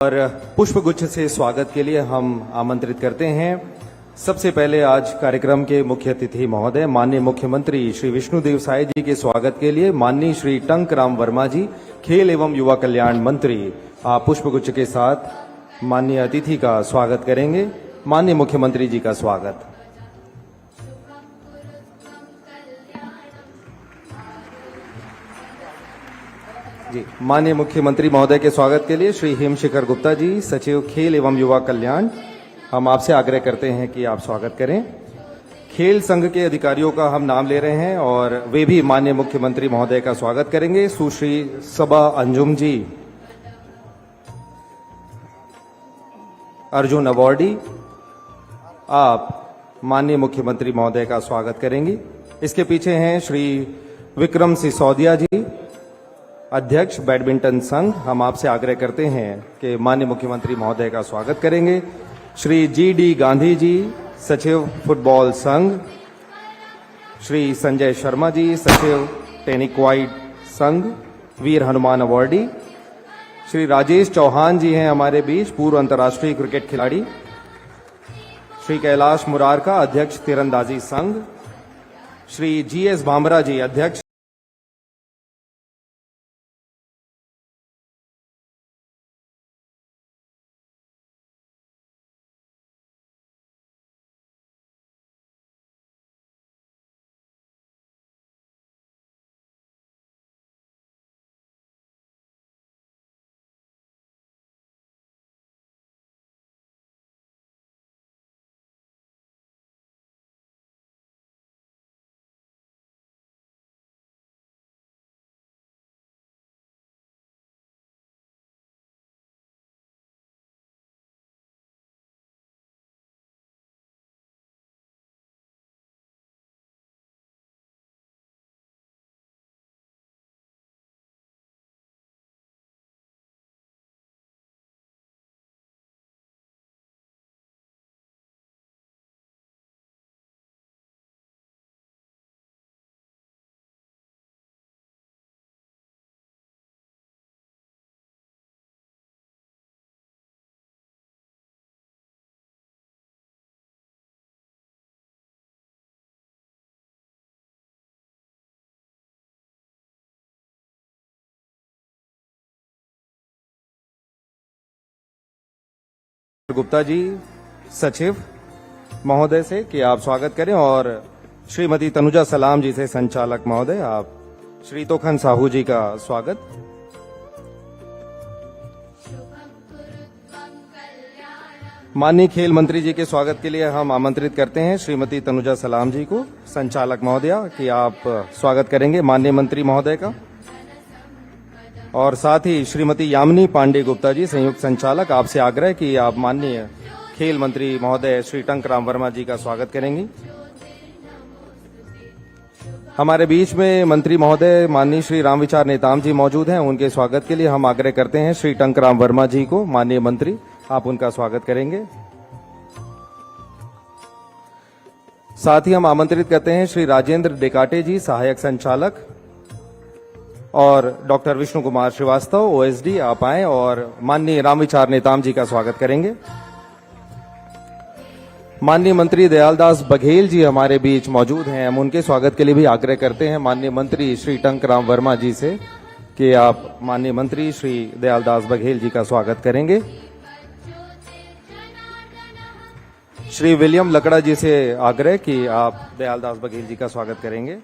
और पुष्पगुच्छ से स्वागत के लिए हम आमंत्रित करते हैं। सबसे पहले आज कार्यक्रम के मुख्य अतिथि महोदय माननीय मुख्यमंत्री श्री विष्णुदेव साय जी के स्वागत के लिए माननीय श्री टंकराम वर्मा जी, खेल एवं युवा कल्याण मंत्री, आप पुष्पगुच्छ के साथ माननीय अतिथि का स्वागत करेंगे। माननीय मुख्यमंत्री जी का स्वागत। जी, माननीय मुख्यमंत्री महोदय के स्वागत के लिए श्री हेमशेखर गुप्ता जी, सचिव खेल एवं युवा कल्याण, हम आपसे आग्रह करते हैं कि आप स्वागत करें। खेल संघ के अधिकारियों का हम नाम ले रहे हैं और वे भी माननीय मुख्यमंत्री महोदय का स्वागत करेंगे। सुश्री सबा अंजुम जी, अर्जुन अवार्डी, आप माननीय मुख्यमंत्री महोदय का स्वागत करेंगी। इसके पीछे हैं श्री विक्रम सिसोदिया जी, अध्यक्ष बैडमिंटन संघ, हम आपसे आग्रह करते हैं कि माननीय मुख्यमंत्री महोदय का स्वागत करेंगे। श्री जी.डी. गांधी जी, सचिव फुटबॉल संघ, श्री संजय शर्मा जी, सचिव टेनिक्वाइड संघ, वीर हनुमान अवार्डी, श्री राजेश चौहान जी हैं हमारे बीच, पूर्व अंतर्राष्ट्रीय क्रिकेट खिलाड़ी, श्री कैलाश मुरारका, अध्यक्ष तीरंदाजी संघ, श्री जी.एस. भामरा जी, अध्यक्ष गुप्ता जी, सचिव महोदय से कि आप स्वागत करें, और श्रीमती तनुजा सलाम जी से संचालक महोदय, आप श्री तोखन साहू जी का स्वागत। माननीय खेल मंत्री जी के स्वागत के लिए हम आमंत्रित करते हैं श्रीमती तनुजा सलाम जी को, संचालक महोदया, कि आप स्वागत करेंगे माननीय मंत्री महोदय का। और साथ ही श्रीमती यामिनी पांडे गुप्ता जी, संयुक्त संचालक, आपसे आग्रह कि आप माननीय खेल मंत्री महोदय श्री टंकराम वर्मा जी का स्वागत करेंगी। हमारे बीच में मंत्री महोदय माननीय श्री रामविचार नेताम जी मौजूद हैं, उनके स्वागत के लिए हम आग्रह करते हैं श्री टंकराम वर्मा जी को, माननीय मंत्री, आप उनका स्वागत करेंगे। साथ ही हम आमंत्रित करते हैं श्री राजेंद्र डेकाटे जी, सहायक संचालक, और डॉक्टर विष्णु कुमार श्रीवास्तव, ओएसडी, आप आए और माननीय रामविचार नेताम जी का स्वागत करेंगे। माननीय मंत्री दयालदास बघेल जी हमारे बीच मौजूद हैं, हम उनके स्वागत के लिए भी आग्रह करते हैं माननीय मंत्री श्री टंकराम वर्मा जी से कि आप माननीय मंत्री श्री दयालदास बघेल जी का स्वागत करेंगे। श्री विलियम लकड़ा जी से आग्रह कि आप दयालदास बघेल जी का स्वागत करेंगे।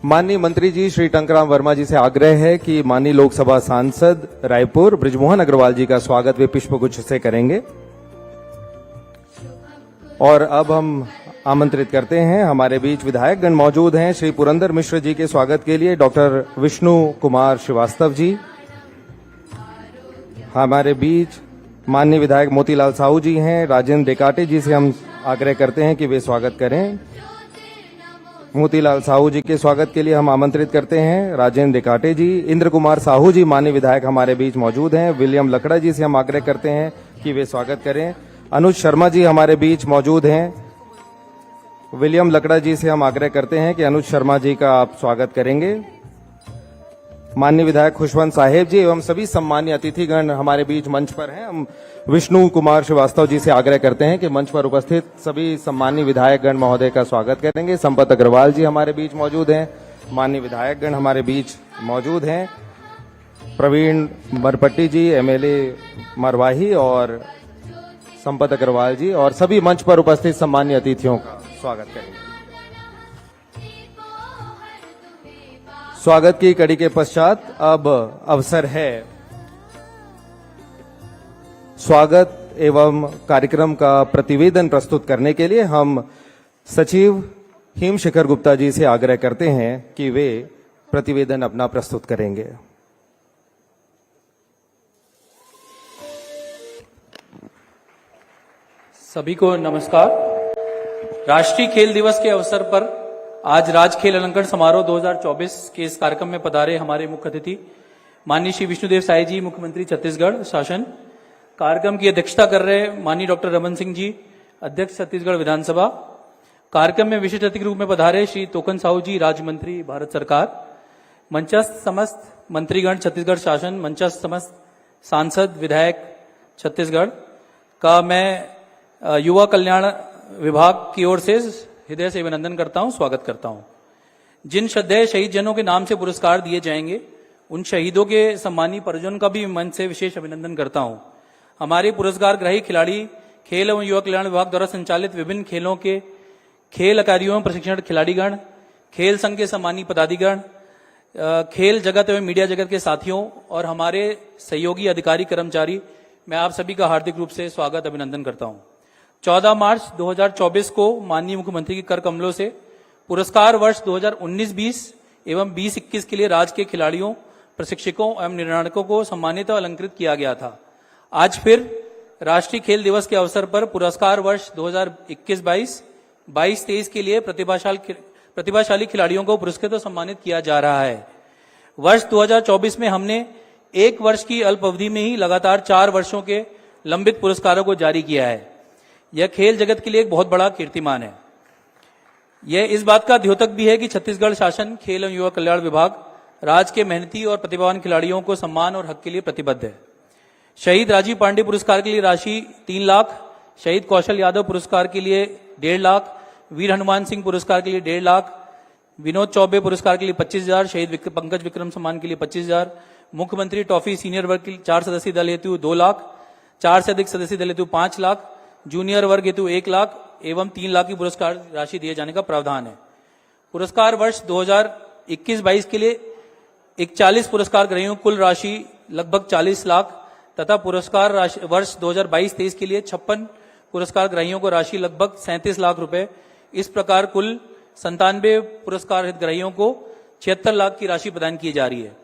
माननीय मंत्री जी श्री टंकराम वर्मा जी से आग्रह है कि माननीय लोकसभा सांसद रायपुर बृजमोहन अग्रवाल जी का स्वागत वे पुष्पगुच्छ से करेंगे। और अब हम आमंत्रित करते हैं, हमारे बीच विधायकगण मौजूद हैं। श्री पुरंदर मिश्र जी के स्वागत के लिए डॉक्टर विष्णु कुमार श्रीवास्तव जी, हमारे बीच माननीय विधायक मोतीलाल साहू जी हैं। राजेंद्र डेकाटे जी से हम आग्रह करते हैं कि वे स्वागत करें। मोतीलाल साहू जी के स्वागत के लिए हम आमंत्रित करते हैं राजेंद्र डेकाटे जी। इंद्र कुमार साहू जी माननीय विधायक हमारे बीच मौजूद हैं। विलियम लकड़ा जी से हम आग्रह करते हैं कि वे स्वागत करें। अनुज शर्मा जी हमारे बीच मौजूद हैं। विलियम लकड़ा जी से हम आग्रह करते हैं कि अनुज शर्मा जी का आप स्वागत करेंगे। माननीय विधायक खुशवंत साहेब जी एवं सभी सम्मानीय अतिथिगण हमारे बीच मंच पर हैं। हम विष्णु कुमार श्रीवास्तव जी से आग्रह करते हैं कि मंच पर उपस्थित सभी सम्मानीय विधायकगण महोदय का स्वागत करेंगे। संपत अग्रवाल जी हमारे बीच मौजूद हैं। माननीय विधायकगण हमारे बीच मौजूद हैं। प्रवीण मरपट्टी जी, एमएलए मरवाही और संपत अग्रवाल जी और सभी मंच पर उपस्थित सम्मानीय अतिथियों का स्वागत करेंगे। स्वागत की कड़ी के पश्चात अब अवसर है स्वागत एवं कार्यक्रम का प्रतिवेदन प्रस्तुत करने के लिए हम सचिव हिमशेखर गुप्ता जी से आग्रह करते हैं कि वे प्रतिवेदन अपना प्रस्तुत करेंगे। सभी को नमस्कार। राष्ट्रीय खेल दिवस के अवसर पर आज राज्य खेल अलंकरण समारोह 2024 के इस कार्यक्रम में पधारे हमारे मुख्य अतिथि माननीय श्री विष्णुदेव साय जी, मुख्यमंत्री छत्तीसगढ़ शासन। कार्यक्रम की अध्यक्षता कर रहे माननीय डॉक्टर रमन सिंह जी, अध्यक्ष छत्तीसगढ़ विधानसभा। कार्यक्रम में विशिष्ट अतिथि के रूप में पधारे श्री तोकन साहू जी, राज्य मंत्री भारत सरकार। मंचस्थ समस्त मंत्रीगण छत्तीसगढ़ शासन, मंचस्थ समस्त सांसद विधायक छत्तीसगढ़ का मैं युवा कल्याण विभाग की ओर से हृदय से अभिनंदन करता हूं, स्वागत करता हूं। जिन श्रद्धेय शहीद जनों के नाम से पुरस्कार दिए जाएंगे उन शहीदों के सम्मानीय परिजन का भी मन से विशेष अभिनंदन करता हूं। हमारे पुरस्कार ग्राही खिलाड़ी खेल एवं युवा कल्याण विभाग द्वारा संचालित विभिन्न खेलों के खेल अकादमियों में प्रशिक्षण खिलाड़ीगण, खेल संघ के सम्मानीय पदाधिगण, खेल जगत एवं मीडिया जगत के साथियों और हमारे सहयोगी अधिकारी कर्मचारी, मैं आप सभी का हार्दिक रूप से स्वागत अभिनंदन करता हूं। 14 मार्च 2024 को माननीय मुख्यमंत्री के कर कमलों से पुरस्कार वर्ष 2019-20 एवं 20-21 के लिए राज्य के खिलाड़ियों, प्रशिक्षकों एवं निर्णायकों को सम्मानित और अलंकृत किया गया था। आज फिर राष्ट्रीय खेल दिवस के अवसर पर पुरस्कार वर्ष 2021-22, 22-23 के लिए प्रतिभाशाली खिलाड़ियों को पुरस्कृत और सम्मानित किया जा रहा है। वर्ष 2024 में हमने एक वर्ष की अल्प अवधि में ही लगातार 4 वर्षों के लंबित पुरस्कारों को जारी किया है। यह खेल जगत के लिए एक बहुत बड़ा कीर्तिमान है। यह इस बात का द्योतक भी है कि छत्तीसगढ़ शासन खेल एवं युवा कल्याण विभाग राज्य के मेहनती और प्रतिभावान खिलाड़ियों को सम्मान और हक के लिए प्रतिबद्ध है। शहीद राजीव पांडे पुरस्कार के लिए राशि 3 लाख, शहीद कौशल यादव पुरस्कार के लिए 1.5 लाख, वीर हनुमान सिंह पुरस्कार के लिए 1.5 लाख, विनोद चौबे पुरस्कार के लिए 25,000, शहीद पंकज विक्रम सम्मान के लिए 25,000, मुख्यमंत्री ट्रॉफी सीनियर वर्ग के 4 सदस्यीय दल हेतु 2 लाख, 4 से अधिक सदस्यीय दल हेतु 5 लाख, जूनियर वर्ग हेतु 1 लाख एवं 3 लाख की पुरस्कार राशि दिए जाने का प्रावधान है। पुरस्कार वर्ष 2021-22 के लिए 41 पुरस्कार ग्रहियों कुल राशि लगभग 40 लाख तथा पुरस्कार वर्ष 2022-23 के लिए 56 पुरस्कार ग्रहियों को राशि लगभग 37 लाख रुपए। इस प्रकार कुल 97 पुरस्कार हितग्राहियों को 76 लाख की राशि प्रदान की जा रही है।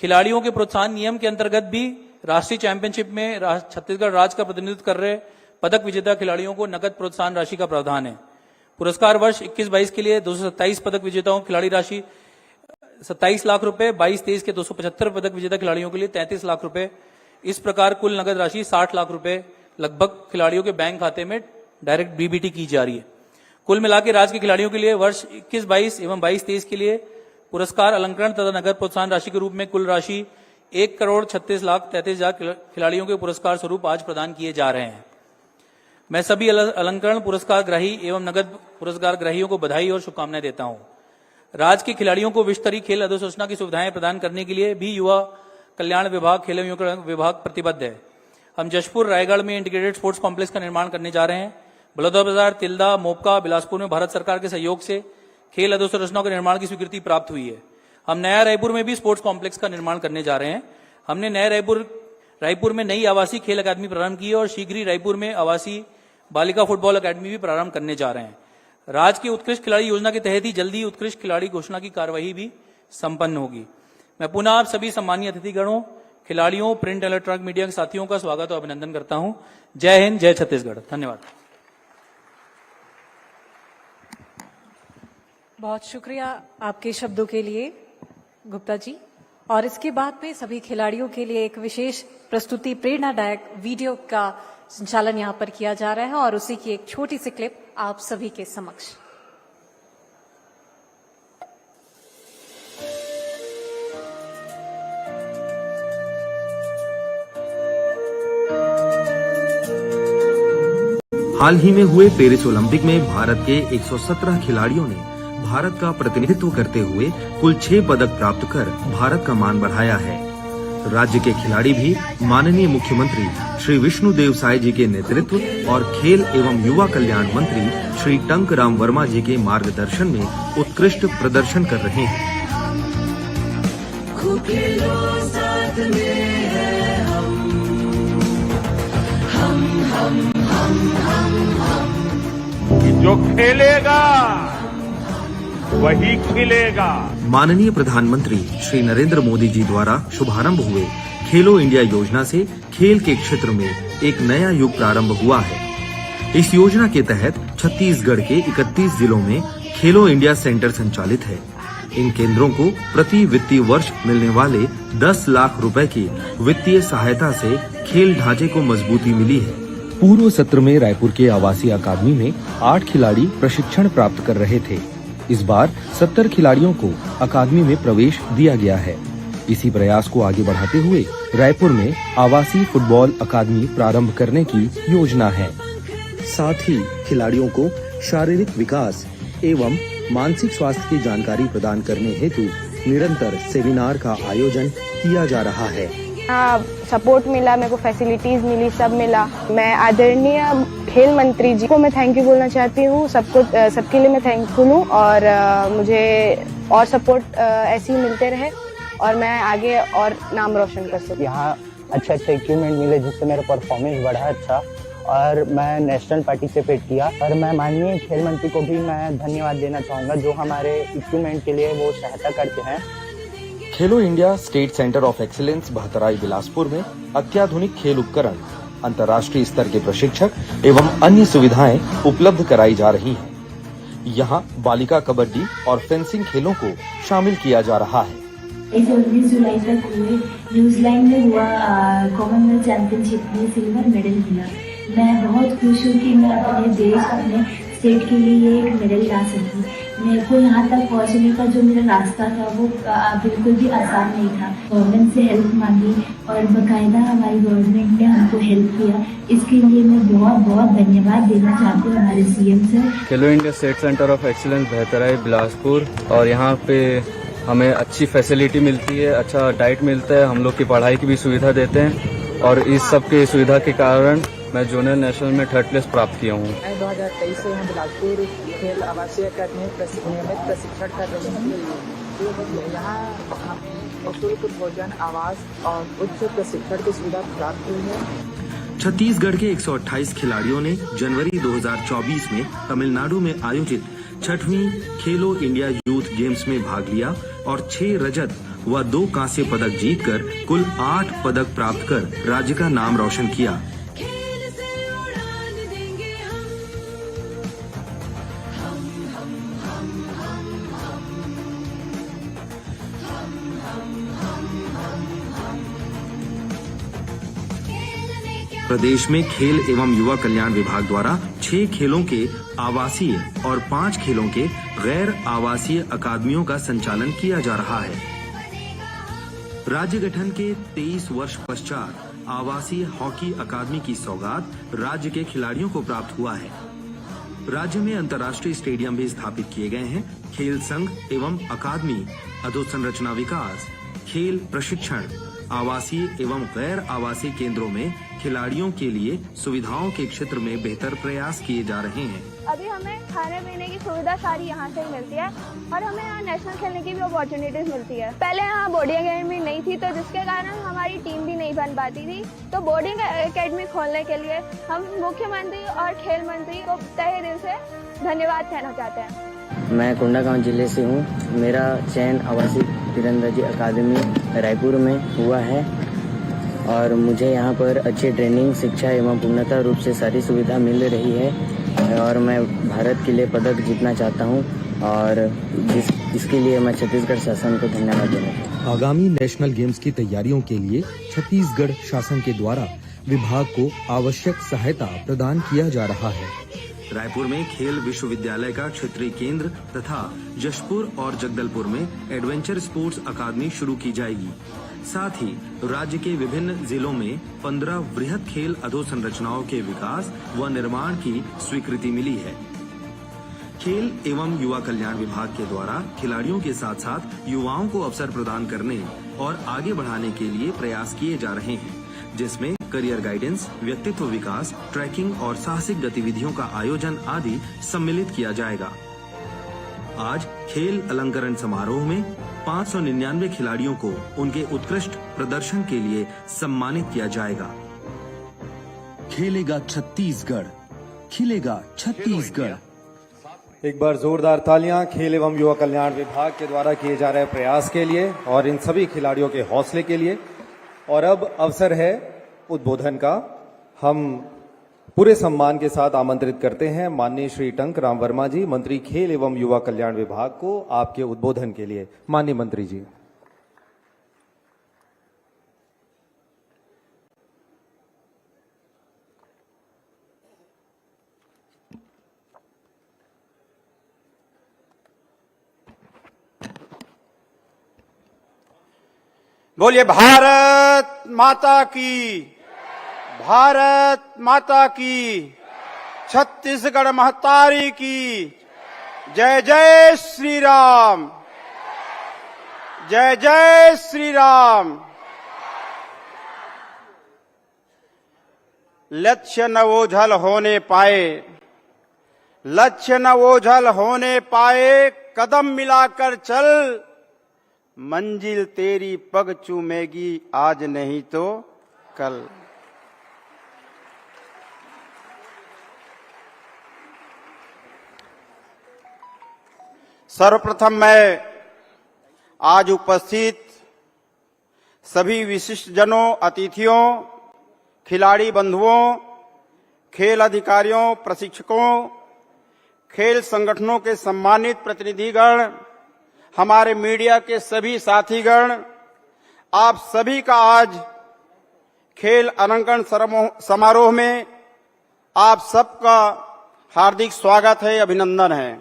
खिलाड़ियों के प्रोत्साहन नियम के अंतर्गत भी राष्ट्रीय चैंपियनशिप में छत्तीसगढ़ राज्य का प्रतिनिधित्व कर रहे पदक विजेता खिलाड़ियों को नकद प्रोत्साहन राशि का प्रावधान है। पुरस्कार वर्ष 21-22 के लिए 227 पदक विजेताओं खिलाड़ी राशि 27 लाख रुपए, 22-23 के 275 पदक विजेता खिलाड़ियों के लिए 33 लाख रुपए। इस प्रकार कुल नगद राशि 60 लाख रुपए लगभग खिलाड़ियों के बैंक खाते में डायरेक्ट डीबीटी की जा रही है। कुल मिलाकर राज्य के खिलाड़ियों के लिए वर्ष 21-22 एवं 22-23 के लिए पुरस्कार अलंकरण तथा नगद प्रोत्साहन राशि के रूप में कुल राशि 1,36,33,000 खिलाड़ियों के पुरस्कार स्वरूप आज प्रदान किए जा रहे हैं। मैं सभी अलंकरण पुरस्कार ग्राही एवं नगद पुरस्कार ग्राहियों को बधाई और शुभकामनाएं देता हूं। राज्य के खिलाड़ियों को विश्व स्तरीय खेल अधोसूचना की सुविधाएं प्रदान करने के लिए भी युवा कल्याण विभाग, खेल एवं युवा कल्याण विभाग प्रतिबद्ध है। हम जशपुर, रायगढ़ में इंटीग्रेटेड स्पोर्ट्स कॉम्प्लेक्स का निर्माण करने जा रहे हैं। बलौदाबाजार, तिल्दा, मोपका, बिलासपुर में भारत सरकार के सहयोग से खेल अधोसंरचना के निर्माण की स्वीकृति प्राप्त हुई है। हम नया रायपुर में भी स्पोर्ट्स कॉम्प्लेक्स का निर्माण करने जा रहे हैं। हमने नया रायपुर में नई आवासीय खेल अकादमी प्रारंभ की है और शीघ्र ही रायपुर में आवासीय बालिका फुटबॉल अकादमी भी प्रारंभ करने जा रहे हैं। राज्य की उत्कृष्ट खिलाड़ी योजना के तहत ही जल्दी उत्कृष्ट खिलाड़ी घोषणा की कार्यवाही भी संपन्न होगी। मैं पुनः आप सभी सम्मानीय अतिथिगणों, खिलाड़ियों, प्रिंट इलेक्ट्रॉनिक मीडिया के साथियों का स्वागत और अभिनंदन करता हूं। जय हिंद, जय छत्तीसगढ़। धन्यवाद। बहुत शुक्रिया आपके शब्दों के लिए गुप्ता जी। और इसके बाद में सभी खिलाड़ियों के लिए एक विशेष प्रस्तुति, प्रेरणादायक वीडियो का संचालन यहाँ पर किया जा रहा है और उसी की एक छोटी सी क्लिप आप सभी के समक्ष। हाल ही में हुए पेरिस ओलंपिक में भारत के 117 खिलाड़ियों ने भारत का प्रतिनिधित्व करते हुए कुल 6 पदक प्राप्त कर भारत का मान बढ़ाया है। राज्य के खिलाड़ी भी माननीय मुख्यमंत्री श्री विष्णुदेव साय जी के नेतृत्व और खेल एवं युवा कल्याण मंत्री श्री टंकराम वर्मा जी के मार्गदर्शन में उत्कृष्ट प्रदर्शन कर रहे हैं। जो खेलेगा वही खिलेगा। माननीय प्रधानमंत्री श्री नरेंद्र मोदी जी द्वारा शुभारंभ हुए खेलो इंडिया योजना से खेल के क्षेत्र में एक नया युग प्रारंभ हुआ है। इस योजना के तहत छत्तीसगढ़ के 31 जिलों में खेलो इंडिया सेंटर संचालित है। इन केंद्रों को प्रति वित्तीय वर्ष मिलने वाले 10 लाख रुपए की वित्तीय सहायता से खेल ढांचे को मजबूती मिली है। पूर्व सत्र में रायपुर के आवासीय अकादमी में 8 खिलाड़ी प्रशिक्षण प्राप्त कर रहे थे। इस बार 70 खिलाड़ियों को अकादमी में प्रवेश दिया गया है। इसी प्रयास को आगे बढ़ाते हुए रायपुर में आवासीय फुटबॉल अकादमी प्रारंभ करने की योजना है। साथ ही खिलाड़ियों को शारीरिक विकास एवं मानसिक स्वास्थ्य की जानकारी प्रदान करने हेतु निरंतर सेमिनार का आयोजन किया जा रहा है। सपोर्ट मिला, मेरे को फैसिलिटीज मिली, सब मिला। मैं आदरणीय खेल मंत्री जी को मैं थैंक यू बोलना चाहती हूँ। सबके लिए मैं थैंकफुल हूँ और मुझे और सपोर्ट ऐसे ही मिलते रहे और मैं आगे और नाम रोशन कर सकूँ। यहाँ अच्छे इक्विपमेंट मिले जिससे मेरा परफॉर्मेंस बढ़ा अच्छा और मैं नेशनल पार्टिसिपेट किया। और मैं माननीय खेल मंत्री को भी मैं धन्यवाद देना चाहूँगा जो हमारे इक्विपमेंट के लिए वो सहायता करते हैं। Khelo India state centre of excellence Bahatrai Bilaspur में अत्याधुनिक खेल उपकरण, अंतर्राष्ट्रीय स्तर के प्रशिक्षक एवं अन्य सुविधाएं उपलब्ध कराई जा रही हैं। यहाँ बालिका कबड्डी और फेंसिंग खेलों को शामिल किया जा रहा है। 19 जुलाई तक हुए न्यूजीलैंड में हुआ कॉमनवेल्थ चैंपियनशिप में सिल्वर मेडल मिला। मैं बहुत खुश हूँ कि मैं अपने देश, अपने स्टेट के लिए एक मेडल ला सकी। मेरे को यहाँ तक पहुँचने का जो मेरा रास्ता था वो बिल्कुल भी आसान नहीं था। गवर्नमेंट से हेल्प मांगी और बाकायदा हमारी गवर्नमेंट ने हमको हेल्प किया। इसके लिए मैं बहुत बहुत धन्यवाद देना चाहती हूँ हमारे CM sir. Khelo India state centre of excellence Bahatrai Bilaspur और यहाँ पे हमें अच्छी फैसिलिटी मिलती है, अच्छा डाइट मिलता है, हम लोग की पढ़ाई की भी सुविधा देते हैं और इस सब की सुविधा के कारण मैं जोनल नेशनल में 3rd प्लेस प्राप्त किया हूँ। 2023 से यहाँ बिलासपुर खेल आवासीय अकादमी नियमित प्रशिक्षण कर रहे हैं। यहाँ हम निःशुल्क भोजन, आवास और उच्च प्रशिक्षण की सुविधा प्राप्त हुई है। छत्तीसगढ़ के 128 खिलाड़ियों ने जनवरी 2024 में तमिलनाडु में आयोजित 6वीं खेलो इंडिया यूथ गेम्स में भाग लिया और 6 रजत व 2 कांस्य पदक जीतकर कुल 8 पदक प्राप्त कर राज्य का नाम रोशन किया। प्रदेश में खेल एवं युवा कल्याण विभाग द्वारा 6 खेलों के आवासीय और 5 खेलों के गैर आवासीय अकादमियों का संचालन किया जा रहा है। राज्य गठन के 23 वर्ष पश्चात आवासीय हॉकी अकादमी की सौगात राज्य के खिलाड़ियों को प्राप्त हुआ है। राज्य में अंतर्राष्ट्रीय स्टेडियम भी स्थापित किए गए हैं। खेल संघ एवं अकादमी, अधोसंरचना विकास, खेल प्रशिक्षण, आवासीय एवं गैर आवासीय केंद्रों में खिलाड़ियों के लिए सुविधाओं के क्षेत्र में बेहतर प्रयास किए जा रहे हैं। अभी हमें खाने पीने की सुविधा सारी यहाँ से ही मिलती है और हमें यहाँ नेशनल खेलने की भी अपॉर्चुनिटीज मिलती है। पहले यहाँ बोर्डिंग अकेडमी नहीं थी, तो जिसके कारण हमारी टीम भी नहीं बन पाती थी। तो बोर्डिंग अकेडमी खोलने के लिए हम मुख्यमंत्री और खेल मंत्री को तहे दिल से धन्यवाद कहना चाहते हैं। मैं कोंडागांव जिले से हूँ। मेरा चयन आवासीय तीरंदाजी अकादमी रायपुर में हुआ है और मुझे यहाँ पर अच्छी ट्रेनिंग, शिक्षा एवं पूर्णतः रूप से सारी सुविधा मिल रही है और मैं भारत के लिए पदक जीतना चाहता हूँ और इसके लिए मैं छत्तीसगढ़ शासन को धन्यवाद देना चाहता हूँ। आगामी नेशनल गेम्स की तैयारियों के लिए छत्तीसगढ़ शासन के द्वारा विभाग को आवश्यक सहायता प्रदान किया जा रहा है। रायपुर में खेल विश्वविद्यालय का क्षेत्रीय केंद्र तथा जशपुर और जगदलपुर में एडवेंचर स्पोर्ट्स अकादमी शुरू की जाएगी। साथ ही राज्य के विभिन्न जिलों में 15 वृहद खेल अधोसंरचनाओं के विकास व निर्माण की स्वीकृति मिली है। खेल एवं युवा कल्याण विभाग के द्वारा खिलाड़ियों के साथ साथ युवाओं को अवसर प्रदान करने और आगे बढ़ाने के लिए प्रयास किए जा रहे हैं, जिसमें करियर गाइडेंस, व्यक्तित्व विकास, ट्रैकिंग और साहसिक गतिविधियों का आयोजन आदि सम्मिलित किया जाएगा। आज खेल अलंकरण समारोह में 599 खिलाड़ियों को उनके उत्कृष्ट प्रदर्शन के लिए सम्मानित किया जाएगा। खेलेगा छत्तीसगढ़, खिलेगा छत्तीसगढ़। एक बार जोरदार तालियां खेल एवं युवा कल्याण विभाग के द्वारा किए जा रहे प्रयास के लिए और इन सभी खिलाड़ियों के हौसले के लिए। और अब अवसर है उद्बोधन का। हम पूरे सम्मान के साथ आमंत्रित करते हैं माननीय श्री टंक राम वर्मा जी, मंत्री खेल एवं युवा कल्याण विभाग को आपके उद्बोधन के लिए। माननीय मंत्री जी। बोलिए भारत माता की, भारत माता की, छत्तीसगढ़ महतारी की जय जय श्री राम, जय जय श्री राम। लक्ष्य न ओझल होने पाए, लक्ष्य न ओझल होने पाए, कदम मिलाकर चल, मंजिल तेरी पग चूमेगी आज नहीं तो कल। सर्वप्रथम मैं आज उपस्थित सभी विशिष्ट जनों, अतिथियों, खिलाड़ी बंधुओं, खेल अधिकारियों, प्रशिक्षकों, खेल संगठनों के सम्मानित प्रतिनिधिगण, हमारे मीडिया के सभी साथीगण, आप सभी का आज खेल अलंकरण समारोह में आप सबका हार्दिक स्वागत है, अभिनंदन है।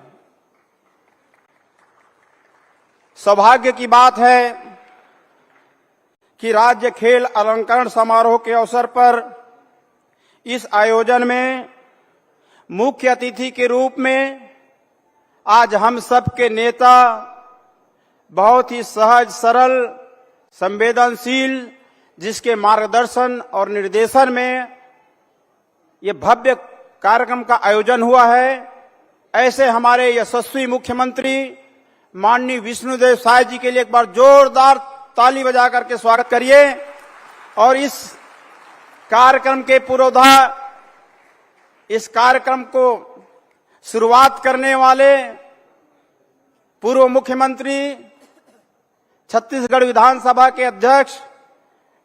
सौभाग्य की बात है कि राज्य खेल अलंकरण समारोह के अवसर पर इस आयोजन में मुख्य अतिथि के रूप में आज हम सब के नेता बहुत ही सहज, सरल, संवेदनशील, जिसके मार्गदर्शन और निर्देशन में ये भव्य कार्यक्रम का आयोजन हुआ है, ऐसे हमारे यशस्वी मुख्यमंत्री माननीय विष्णुदेव साय जी के लिए एक बार जोरदार ताली बजा करके स्वागत करिए। और इस कार्यक्रम के पुरोधा, इस कार्यक्रम को शुरुआत करने वाले पूर्व मुख्यमंत्री, छत्तीसगढ़ विधानसभा के अध्यक्ष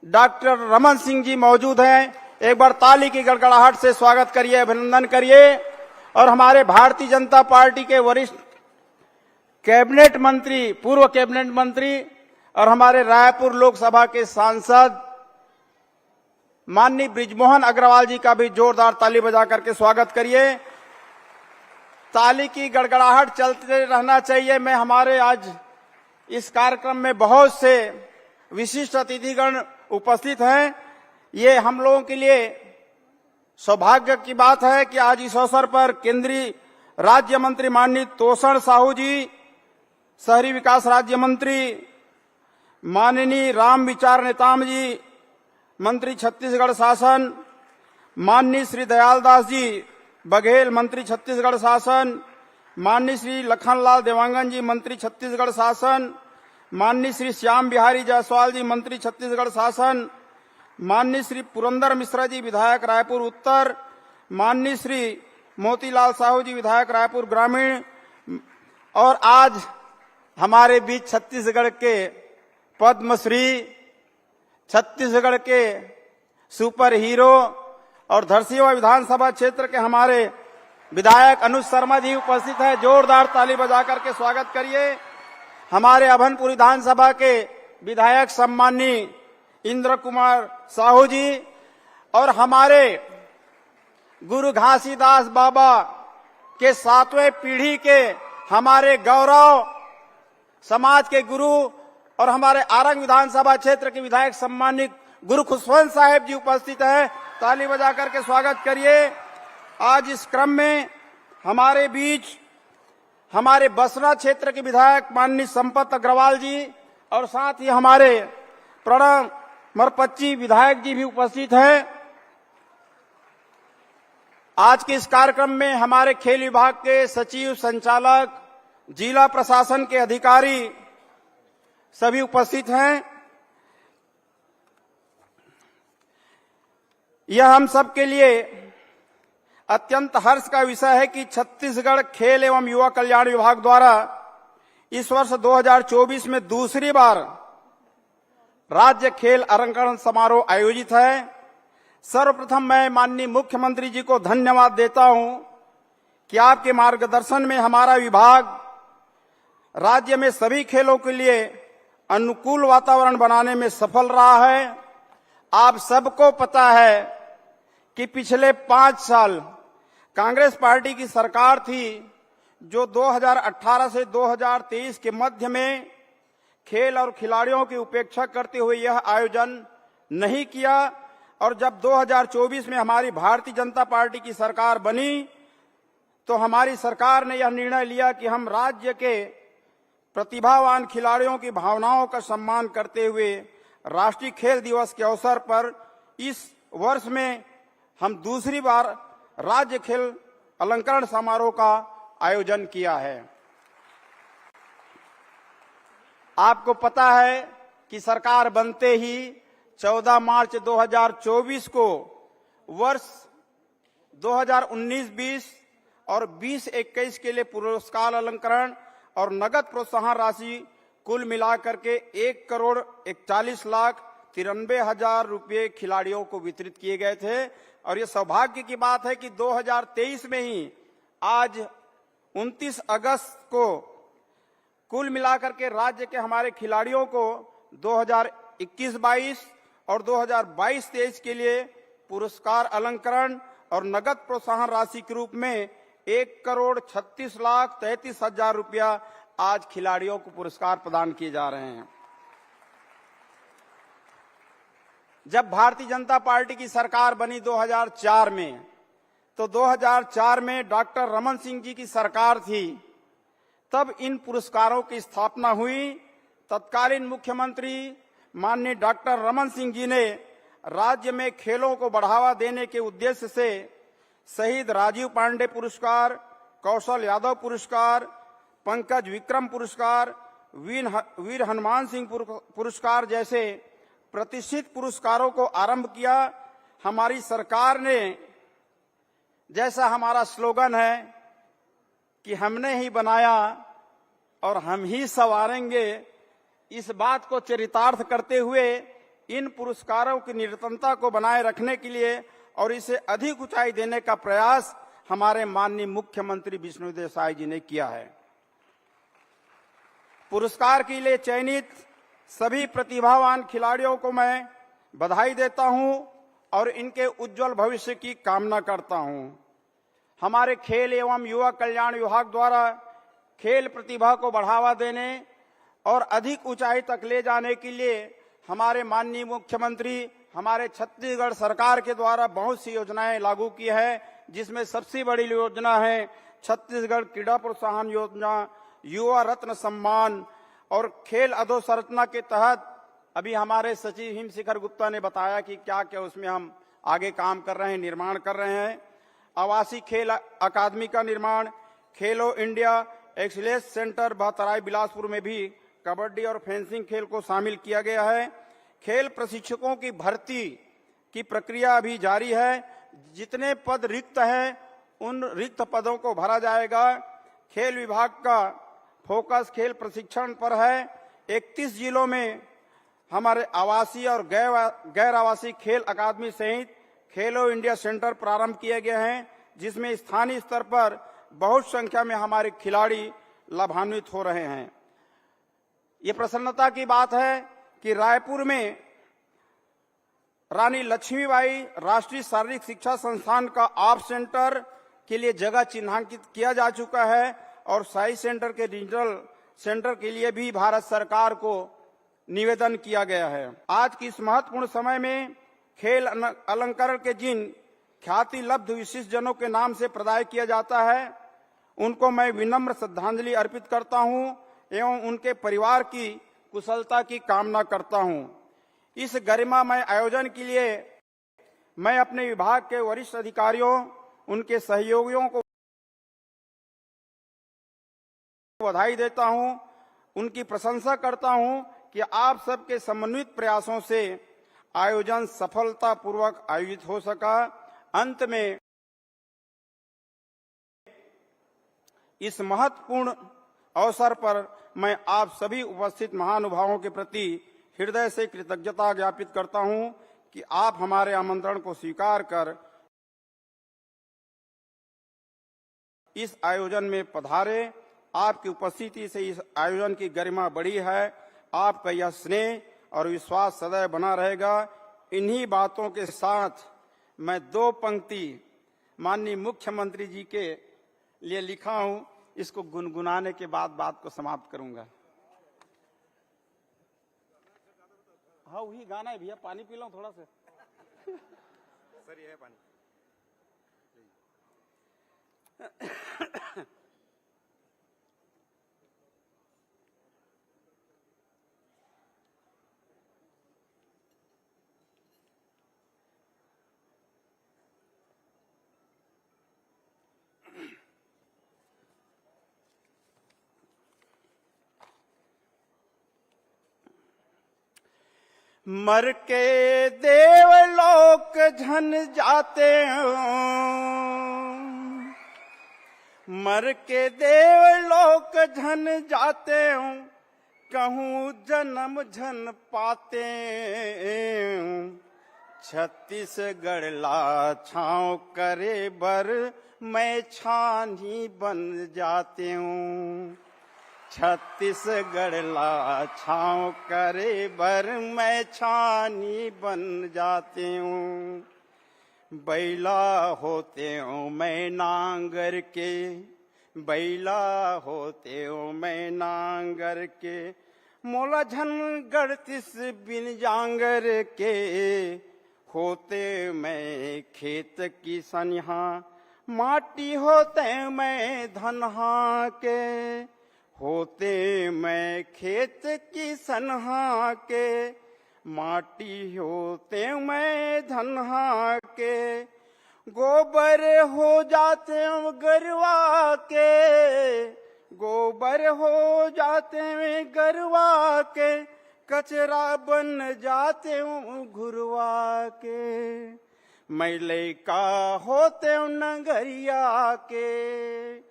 डॉक्टर रमन सिंह जी मौजूद हैं। एक बार ताली की गड़गड़ाहट से स्वागत करिए, अभिनंदन करिए। और हमारे भारतीय जनता पार्टी के वरिष्ठ कैबिनेट मंत्री, पूर्व कैबिनेट मंत्री और हमारे रायपुर लोकसभा के सांसद माननीय बृजमोहन अग्रवाल जी का भी जोरदार ताली बजा करके स्वागत करिए। ताली की गड़गड़ाहट चलते रहना चाहिए। मैं हमारे आज इस कार्यक्रम में बहुत से विशिष्ट अतिथिगण उपस्थित हैं। ये हम लोगों के लिए सौभाग्य की बात है कि आज इस अवसर पर केंद्रीय राज्य मंत्री माननीय तोषण साहू जी, शहरी विकास राज्य मंत्री माननीय राम विचार नेताम जी, मंत्री छत्तीसगढ़ शासन माननीय श्री दयाल दास जी बघेल, मंत्री छत्तीसगढ़ शासन, माननीय श्री लखनलाल देवांगन जी मंत्री छत्तीसगढ़ शासन, माननीय श्री श्याम बिहारी जायसवाल जी मंत्री छत्तीसगढ़ शासन, माननीय श्री पुरंदर मिश्रा जी विधायक रायपुर उत्तर, माननीय श्री मोतीलाल साहू जी विधायक रायपुर ग्रामीण, और आज हमारे बीच छत्तीसगढ़ के पद्मश्री, छत्तीसगढ़ के सुपर हीरो और धरसीवा विधानसभा क्षेत्र के हमारे विधायक अनुज शर्मा जी उपस्थित हैं। जोरदार ताली बजाकर के स्वागत करिए। हमारे अभनपुर विधानसभा के विधायक सम्माननीय इंद्र कुमार साहू जी और हमारे गुरु घासीदास बाबा के 7वें पीढ़ी के हमारे गौरव समाज के गुरु और हमारे आरंग विधानसभा क्षेत्र के विधायक सम्मानित गुरु खुशवंत साहेब जी उपस्थित हैं। ताली बजा करके स्वागत करिए। आज इस क्रम में हमारे बीच हमारे बसना क्षेत्र के विधायक माननीय संपत अग्रवाल जी और साथ ही हमारे प्रणव मरपच्ची विधायक जी भी उपस्थित हैं। आज के इस कार्यक्रम में हमारे खेल विभाग के सचिव, संचालक, जिला प्रशासन के अधिकारी सभी उपस्थित हैं। यह हम सबके लिए अत्यंत हर्ष का विषय है कि छत्तीसगढ़ खेल एवं युवा कल्याण विभाग द्वारा इस वर्ष 2024 में दूसरी बार राज्य खेल अलंकरण समारोह आयोजित है। सर्वप्रथम मैं माननीय मुख्यमंत्री जी को धन्यवाद देता हूं कि आपके मार्गदर्शन में हमारा विभाग राज्य में सभी खेलों के लिए अनुकूल वातावरण बनाने में सफल रहा है। आप सबको पता है कि पिछले 5 साल कांग्रेस पार्टी की सरकार थी जो 2018 से 2023 के मध्य में खेल और खिलाड़ियों की उपेक्षा करते हुए यह आयोजन नहीं किया, और जब 2024 में हमारी भारतीय जनता पार्टी की सरकार बनी तो हमारी सरकार ने यह निर्णय लिया कि हम राज्य के प्रतिभावान खिलाड़ियों की भावनाओं का सम्मान करते हुए राष्ट्रीय खेल दिवस के अवसर पर इस वर्ष में हम दूसरी बार राज्य खेल अलंकरण समारोह का आयोजन किया है। आपको पता है कि सरकार बनते ही 14 मार्च 2024 को वर्ष 2019-20 और 20-21 के लिए पुरस्कार अलंकरण और नगद प्रोत्साहन राशि कुल मिलाकर के 1,41,93,000 रुपये खिलाड़ियों को वितरित किए गए थे। और ये सौभाग्य की बात है कि 2023 में ही आज 29 अगस्त को कुल मिलाकर के राज्य के हमारे खिलाड़ियों को 2021-22 और 2022-23 के लिए पुरस्कार अलंकरण और नगद प्रोत्साहन राशि के रूप में 1,36,33,000 रुपया आज खिलाड़ियों को पुरस्कार प्रदान किए जा रहे हैं। जब भारतीय जनता पार्टी की सरकार बनी 2004 में, तो 2004 में डॉक्टर रमन सिंह जी की सरकार थी, तब इन पुरस्कारों की स्थापना हुई। तत्कालीन मुख्यमंत्री माननीय डॉक्टर रमन सिंह जी ने राज्य में खेलों को बढ़ावा देने के उद्देश्य से शहीद राजीव पांडे पुरस्कार, कौशल यादव पुरस्कार, पंकज विक्रम पुरस्कार, वीर हनुमान सिंह पुरस्कार जैसे प्रतिष्ठित पुरस्कारों को आरंभ किया। हमारी सरकार ने, जैसा हमारा स्लोगन है कि हमने ही बनाया और हम ही संवारेंगे, इस बात को चरितार्थ करते हुए इन पुरस्कारों की निरंतरता को बनाए रखने के लिए और इसे अधिक ऊंचाई देने का प्रयास हमारे माननीय मुख्यमंत्री विष्णुदेव साय जी ने किया है। पुरस्कार के लिए चयनित सभी प्रतिभावान खिलाड़ियों को मैं बधाई देता हूं और इनके उज्जवल भविष्य की कामना करता हूं। हमारे खेल एवं युवा कल्याण विभाग द्वारा खेल प्रतिभा को बढ़ावा देने और अधिक ऊंचाई तक ले जाने के लिए हमारे माननीय मुख्यमंत्री, हमारे छत्तीसगढ़ सरकार के द्वारा बहुत सी योजनाएं लागू की है, जिसमें सबसे बड़ी योजना है छत्तीसगढ़ क्रीड़ा प्रोत्साहन योजना, युवा रत्न सम्मान और खेल अधोसंरचना के तहत अभी हमारे सचिव हिमशिखर गुप्ता ने बताया कि क्या क्या उसमें हम आगे काम कर रहे हैं, निर्माण कर रहे हैं। आवासीय खेल अकादमी का निर्माण, Khelo India excellence centre Bahatrai Bilaspur में भी कबड्डी और फेंसिंग खेल को शामिल किया गया है। खेल प्रशिक्षकों की भर्ती की प्रक्रिया अभी जारी है। जितने पद रिक्त हैं उन रिक्त पदों को भरा जाएगा। खेल विभाग का फोकस खेल प्रशिक्षण पर है। 31 जिलों में हमारे आवासीय और गैर आवासीय खेल अकादमी सहित खेलो इंडिया सेंटर प्रारंभ किए गए हैं, जिसमें स्थानीय स्तर पर बहुत संख्या में हमारे खिलाड़ी लाभान्वित हो रहे हैं। ये प्रसन्नता की बात है कि रायपुर में रानी लक्ष्मीबाई राष्ट्रीय शारीरिक शिक्षा संस्थान का आप सेंटर के लिए जगह चिन्हांकित किया जा चुका है और साई सेंटर के रीजनल सेंटर के लिए भी भारत सरकार को निवेदन किया गया है। आज की इस महत्वपूर्ण समय में खेल अलंकरण के जिन ख्याति लब्ध विशिष्ट जनों के नाम से प्रदाय किया जाता है, उनको मैं विनम्र श्रद्धांजलि अर्पित करता हूं एवं उनके परिवार की कुशलता की कामना करता हूं। इस गरिमामय आयोजन के लिए मैं अपने विभाग के वरिष्ठ अधिकारियों, उनके सहयोगियों को बधाई देता हूं, उनकी प्रशंसा करता हूं कि आप सबके समन्वित प्रयासों से आयोजन सफलतापूर्वक आयोजित हो सका। अंत में इस महत्वपूर्ण अवसर पर मैं आप सभी उपस्थित महानुभावों के प्रति हृदय से कृतज्ञता ज्ञापित करता हूं कि आप हमारे आमंत्रण को स्वीकार कर इस आयोजन में पधारे। आपकी उपस्थिति से इस आयोजन की गरिमा बढ़ी है। आपका यह स्नेह और विश्वास सदैव बना रहेगा। इन्हीं बातों के साथ मैं 2 पंक्ति माननीय मुख्यमंत्री जी के लिए लिखा हूं, इसको गुनगुनाने के बाद बात को समाप्त करूंगा। हाँ, वही गाना है भैया, पानी पी लो थोड़ा सा। सर ये है पानी। मर के देवलोक झन जाते हो, मर के देवलोक झन जाते हो, कहूँ जन्म झन पाते। छत्तीसगढ़ ला छाँव करे बर मैं छानी बन जाते हूँ। छत्तीसगढ़ ला छाँव करे बर मैं छानी बन जाते हूँ। बैला होते हूँ मैं नांगर के, बैला होते हूँ मैं नांगर के, मोला झन गढ़तिस बिन जांगर के। होते मैं खेत की सनिहा, माटी होते मैं धनहा के। होते मैं खेत की सनहा के, माटी होते मैं धनहा के। गोबर हो जाते हैं गरवा के, गोबर हो जाते हैं गरवा के। कचरा बन जाते हूँ घुरवा के। मैं लैका होते हूँ नगरिया के,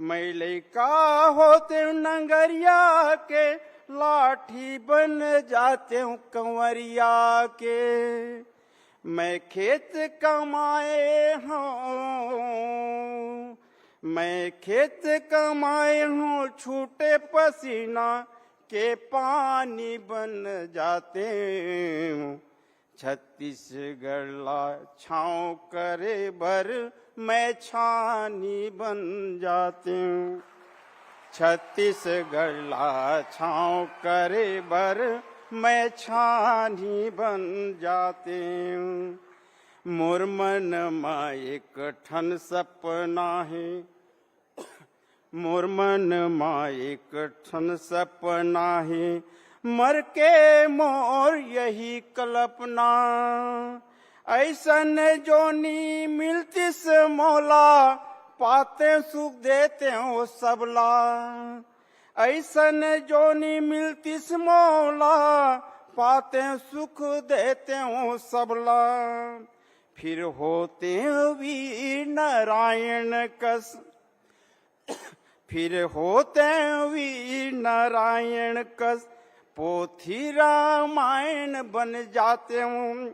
मैं लैका होते हूँ नगरिया के। लाठी बन जाते हूँ कंवरिया के। मैं खेत कमाए हूँ, मैं खेत कमाए हूँ, छूटे पसीना के पानी बन जाते हूँ। छत्तीसगढ़ ला छाँव करे बर मैं छानी बन जाते हूँ। छत्तीसगढ़ ला छाँव करे बर मैं छानी बन जाते हूँ। मोर मन मा एक ठन सपना है, मोर मन मा एक ठन सपना है। मर के मोर यही कल्पना, ऐसन जोनी मिलतिस मौला पाते सुख देते हो सबला, ऐसन जोनी मिलती मौला, पाते सुख देते हो सबला। फिर होते वीर नारायण कस, फिर होते वीर नारायण कस, पोथी रामायण बन जाते हूँ।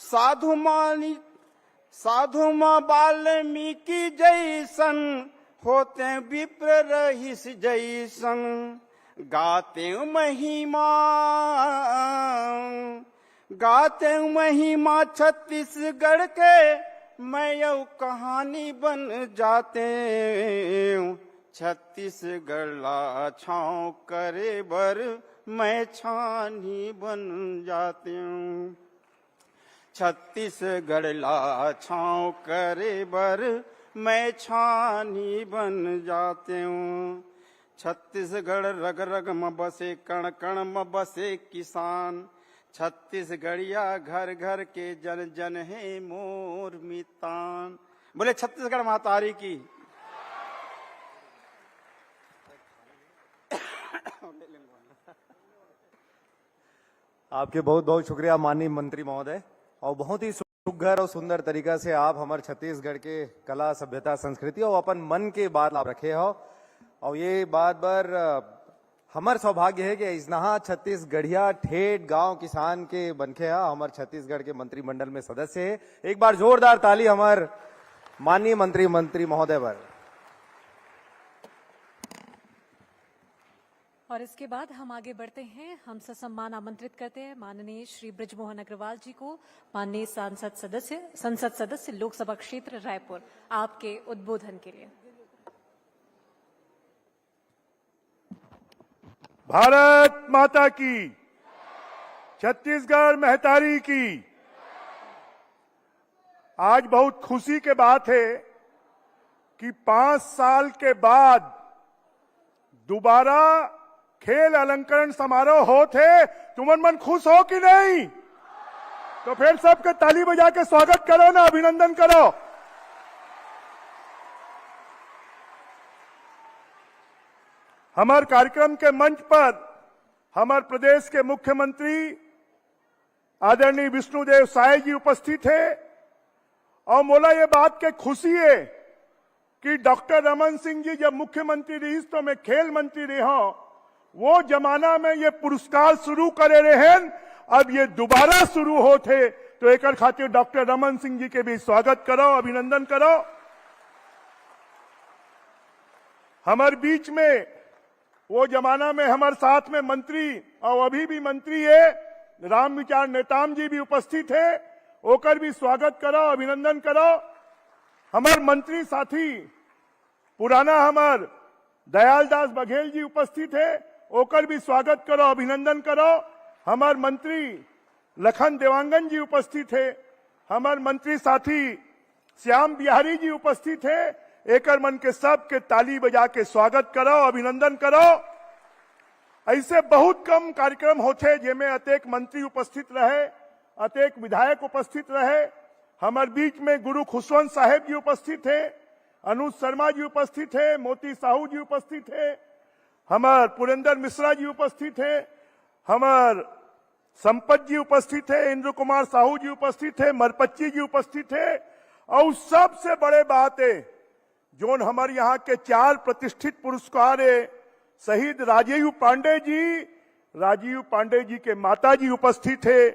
साधु माँ वाल्मीकि जैसन, होते विप्र रहीस जैसन, गाते महिमा छत्तीसगढ़ के, मैं यू कहानी बन जाते। छत्तीसगढ़ ला छाँव करे बर, मैं छानी बन जाती हूँ। छत्तीसगढ़ ला छाँव करे बर, मैं छानी बन जाते हूँ। छत्तीसगढ़ रग रग में बसे, कण कण में बसे किसान, छत्तीसगढ़िया घर घर के जन जन है मोर मितान। बोले छत्तीसगढ़ मातारी की। आपके बहुत बहुत शुक्रिया माननीय मंत्री महोदय, और बहुत ही सुघर और सुंदर तरीका से आप हमारे छत्तीसगढ़ के कला सभ्यता संस्कृति और अपन मन के बात आप रखे हो। और ये बात बार हमार सौभाग्य है कि इजनहा छत्तीसगढ़िया ठेठ गांव किसान के बनखे है हमारे छत्तीसगढ़ के मंत्रिमंडल में सदस्य है। एक बार जोरदार ताली हमार माननीय मंत्री महोदय पर। और इसके बाद हम आगे बढ़ते हैं, हम सम्मान आमंत्रित करते हैं माननीय श्री बृजमोहन अग्रवाल जी को, माननीय संसद सदस्य लोकसभा क्षेत्र रायपुर, आपके उद्बोधन के लिए। भारत माता की, छत्तीसगढ़ महतारी की। आज बहुत खुशी के बात है कि 5 साल के बाद दोबारा खेल अलंकरण समारोह होते। तुमन मन खुश हो कि नहीं? तो फिर सबके ताली बजा के स्वागत करो ना, अभिनंदन करो। हमारे कार्यक्रम के मंच पर हमारे प्रदेश के मुख्यमंत्री आदरणीय विष्णुदेव साय जी उपस्थित थे, और मोला ये बात के खुशी है कि डॉक्टर रमन सिंह जी जब मुख्यमंत्री रही तो मैं खेल मंत्री रहा, वो जमाना में ये पुरस्कार शुरू करे रहे, अब ये दोबारा शुरू होते, तो एक खातिर डॉक्टर रमन सिंह जी के भी स्वागत करो, अभिनंदन करो। हमारे बीच में वो जमाना में हमारे साथ में मंत्री और अभी भी मंत्री है राम विचार नेताम जी भी उपस्थित है, ओकर भी स्वागत करो, अभिनंदन करो। हमारे मंत्री साथी पुराना हमार दयालदास बघेल जी उपस्थित है, ओकर भी स्वागत करो, अभिनंदन करो। हमारे मंत्री लखन देवांगन जी उपस्थित है, हमारे मंत्री साथी श्याम बिहारी जी उपस्थित है, एकर मन के सब के ताली बजा के स्वागत करो, अभिनंदन करो। ऐसे बहुत कम कार्यक्रम होते जिनमें अतेक मंत्री उपस्थित रहे, अतेक विधायक उपस्थित रहे। हमारे बीच में गुरु खुशवंत साहेब जी उपस्थित थे, अनुज शर्मा जी उपस्थित थे, मोती साहू जी उपस्थित थे, हमार पुरेंद्र मिश्रा जी उपस्थित थे, हमार संपत जी उपस्थित थे, इंद्र कुमार साहू जी उपस्थित थे, मरपच्ची जी उपस्थित थे। और सबसे बड़े बात है जोन हमारे यहाँ के 4 प्रतिष्ठित पुरस्कार है, शहीद राजीव पांडे जी के माता जी उपस्थित थे,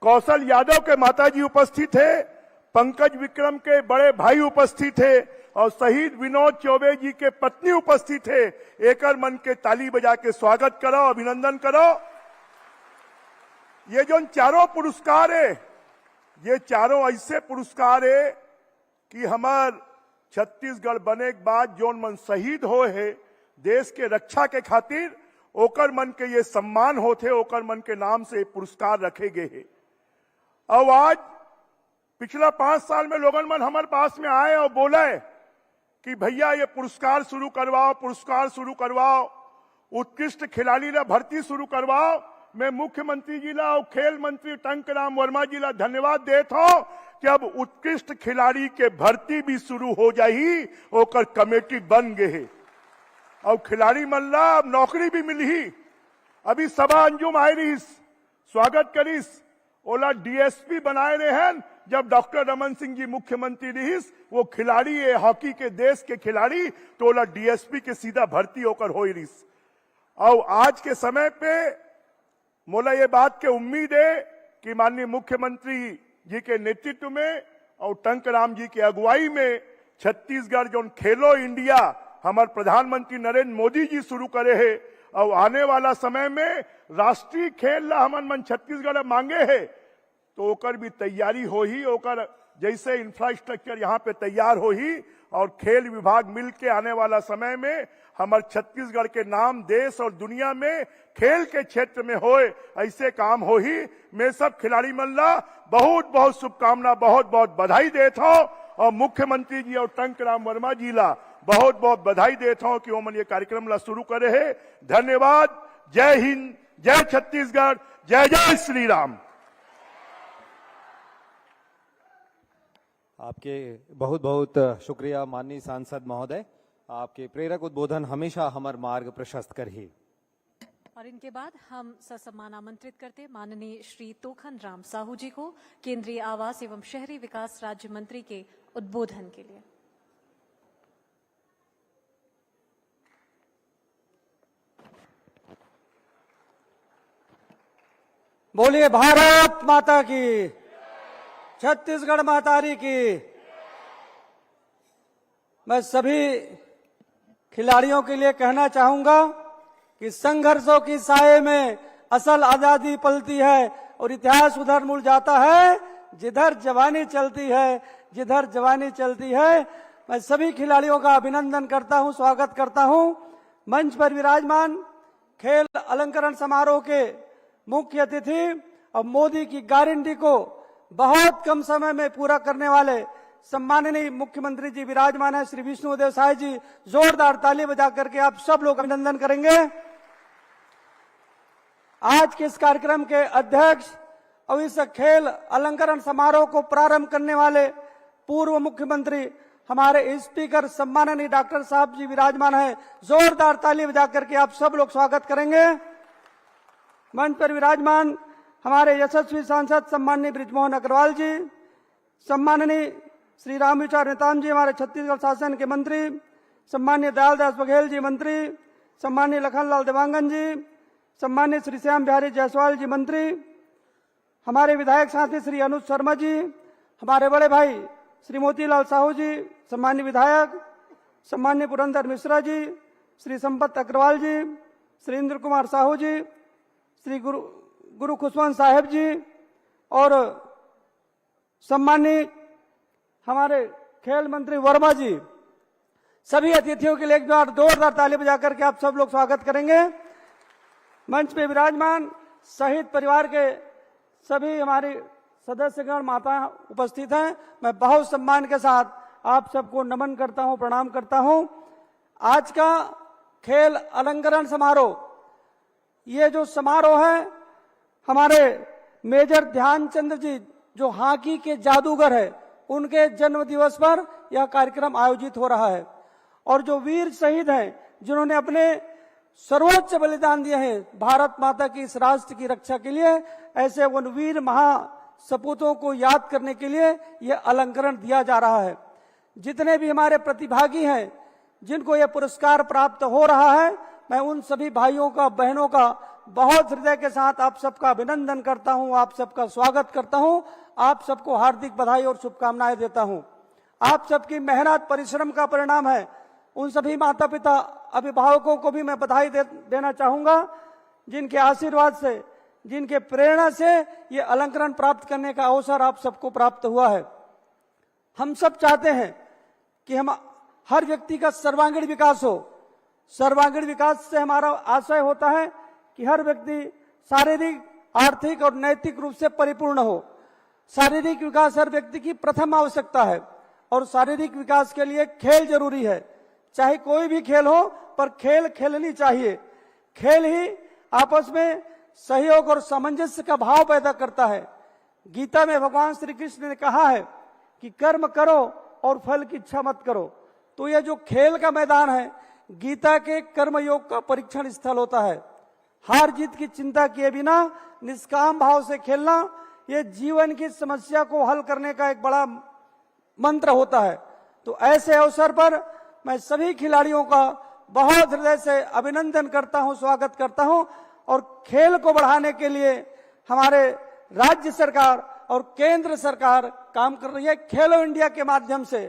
कौशल यादव के माता जी उपस्थित थे, पंकज विक्रम के बड़े भाई उपस्थित थे, और शहीद विनोद चौबे जी के पत्नी उपस्थित थे। एकर मन के ताली बजा के स्वागत करो, अभिनंदन करो। ये जो 4 पुरस्कार है, ये 4 ऐसे पुरस्कार है कि हमार छत्तीसगढ़ बने के बाद जोन मन शहीद हो है देश के रक्षा के खातिर, ओकर मन के ये सम्मान होते, ओकर मन के नाम से पुरस्कार रखे गए हैं। और आज पिछला 5 साल में लोगन मन हमारे पास में आए और बोला है कि भैया ये पुरस्कार शुरू करवाओ, उत्कृष्ट खिलाड़ी ला भर्ती शुरू करवाओ। मैं मुख्यमंत्री जी ला और खेल मंत्री टंकराम वर्मा जी ला धन्यवाद देता हूं कि अब उत्कृष्ट खिलाड़ी के भर्ती भी शुरू हो जाही, ओकर कमेटी बन गए है। और खिलाड़ी मल्ला अब नौकरी भी मिली। अभी सभा अंजुम आए रही, स्वागत करीस, ओला डीएसपी बनाए रहे हैं। जब डॉक्टर रमन सिंह जी मुख्यमंत्री रही, वो खिलाड़ी है हॉकी के देश के खिलाड़ी, तो ओला डीएसपी के सीधा भर्ती होकर हो रही। और आज के समय पे मोला ये बात के उम्मीद है कि माननीय मुख्यमंत्री जी के नेतृत्व में और टंकराम जी की अगुवाई में छत्तीसगढ़ जो खेलो इंडिया हमारे प्रधानमंत्री नरेंद्र मोदी जी शुरू करे है, और आने वाला समय में राष्ट्रीय खेल ला हमन मन छत्तीसगढ़ मांगे है, तो ओकर भी तैयारी हो ही, ओकर जैसे इंफ्रास्ट्रक्चर यहाँ पे तैयार हो ही, और खेल विभाग मिलके आने वाला समय में हमारे छत्तीसगढ़ के नाम देश और दुनिया में खेल के क्षेत्र में होए, ऐसे काम हो ही। मैं सब खिलाड़ी मन ला बहुत बहुत शुभकामना, बहुत बहुत बधाई देता हूं, और मुख्यमंत्री जी और टंकराम वर्मा जी ला बहुत बहुत बधाई देता हूं कि वो मन ये कार्यक्रम ला शुरू करे है। धन्यवाद। जय हिंद, जय छत्तीसगढ़, जय जय श्री राम। आपके बहुत बहुत शुक्रिया माननीय सांसद महोदय। आपके प्रेरक उद्बोधन हमेशा हमार मार्ग प्रशस्त करही। और इनके बाद हम ससम्मान आमंत्रित करते माननीय श्री तोखन राम साहू जी को केंद्रीय आवास एवं शहरी विकास राज्य मंत्री के उद्बोधन के लिए। बोलिए भारत माता की, छत्तीसगढ़ मातारी की। मैं सभी खिलाड़ियों के लिए कहना चाहूंगा कि संघर्षों की साये में असल आजादी पलती है और इतिहास उधर मुड़ जाता है जिधर जवानी चलती है, जिधर जवानी चलती है। मैं सभी खिलाड़ियों का अभिनंदन करता हूं, स्वागत करता हूं। मंच पर विराजमान खेल अलंकरण समारोह के मुख्य अतिथि और मोदी की गारंटी को बहुत कम समय में पूरा करने वाले सम्माननीय मुख्यमंत्री जी विराजमान है, श्री विष्णुदेव साय जी। जोरदार ताली बजा करके आप सब लोग अभिनंदन करेंगे। आज के इस कार्यक्रम के अध्यक्ष और इस खेल अलंकरण समारोह को प्रारंभ करने वाले पूर्व मुख्यमंत्री हमारे स्पीकर सम्माननीय डॉक्टर साहब जी विराजमान है। जोरदार ताली बजा करके आप सब लोग स्वागत करेंगे। मंच पर विराजमान हमारे यशस्वी सांसद सम्माननीय बृजमोहन अग्रवाल जी, सम्माननीय श्री रामविचार नेताम जी हमारे छत्तीसगढ़ शासन के मंत्री, सम्माननीय दयालदास बघेल जी मंत्री, सम्माननीय लखनलाल देवांगन जी, सम्माननीय श्री श्याम बिहारी जायसवाल जी मंत्री, हमारे विधायक साथी श्री अनुज शर्मा जी, हमारे बड़े भाई श्री मोतीलाल साहू जी सम्माननीय विधायक, सम्माननीय पुरंदर मिश्रा जी, श्री संपत अग्रवाल जी, श्री इंद्र कुमार साहू जी, श्री गुरु खुशवंत साहेब जी और सम्माननीय हमारे खेल मंत्री वर्मा जी। सभी अतिथियों के लिए एक बार जोरदार ताली बजा करके आप सब लोग स्वागत करेंगे। मंच पे विराजमान शहीद परिवार के सभी हमारी सदस्यगण माता उपस्थित हैं। मैं बहुत सम्मान के साथ आप सबको नमन करता हूं, प्रणाम करता हूं। आज का खेल अलंकरण समारोह, ये जो समारोह है हमारे मेजर ध्यानचंद जी जो हॉकी के जादूगर है, उनके जन्म दिवस पर यह कार्यक्रम आयोजित हो रहा है। और जो वीर शहीद हैं जिन्होंने अपने सर्वोच्च बलिदान दिए हैं भारत माता की इस राष्ट्र की रक्षा के लिए, ऐसे उन वीर महासपूतों को याद करने के लिए यह अलंकरण दिया जा रहा है। जितने भी हमारे प्रतिभागी हैं जिनको यह पुरस्कार प्राप्त हो रहा है, मैं उन सभी भाइयों का, बहनों का बहुत हृदय के साथ आप सबका अभिनंदन करता हूं, आप सबका स्वागत करता हूं, आप सबको हार्दिक बधाई और शुभकामनाएं देता हूं। आप सबकी मेहनत परिश्रम का परिणाम है। उन सभी माता पिता अभिभावकों को भी मैं बधाई देना चाहूंगा जिनके आशीर्वाद से, जिनके प्रेरणा से ये अलंकरण प्राप्त करने का अवसर आप सबको प्राप्त हुआ है। हम सब चाहते हैं कि हम हर व्यक्ति का सर्वांगीण विकास हो। सर्वांगीण विकास से हमारा आशय होता है कि हर व्यक्ति शारीरिक, आर्थिक और नैतिक रूप से परिपूर्ण हो। शारीरिक विकास हर व्यक्ति की प्रथम आवश्यकता है और शारीरिक विकास के लिए खेल जरूरी है। चाहे कोई भी खेल हो, पर खेल खेलनी चाहिए। खेल ही आपस में सहयोग और सामंजस्य का भाव पैदा करता है। गीता में भगवान श्री कृष्ण ने कहा है कि कर्म करो और फल की इच्छा मत करो। तो यह जो खेल का मैदान है, गीता के कर्मयोग का परीक्षण स्थल होता है। हार जीत की चिंता किए बिना निष्काम भाव से खेलना, यह जीवन की समस्या को हल करने का एक बड़ा मंत्र होता है। तो ऐसे अवसर पर मैं सभी खिलाड़ियों का बहुत हृदय से अभिनंदन करता हूं, स्वागत करता हूं। और खेल को बढ़ाने के लिए हमारे राज्य सरकार और केंद्र सरकार काम कर रही है। खेलो इंडिया के माध्यम से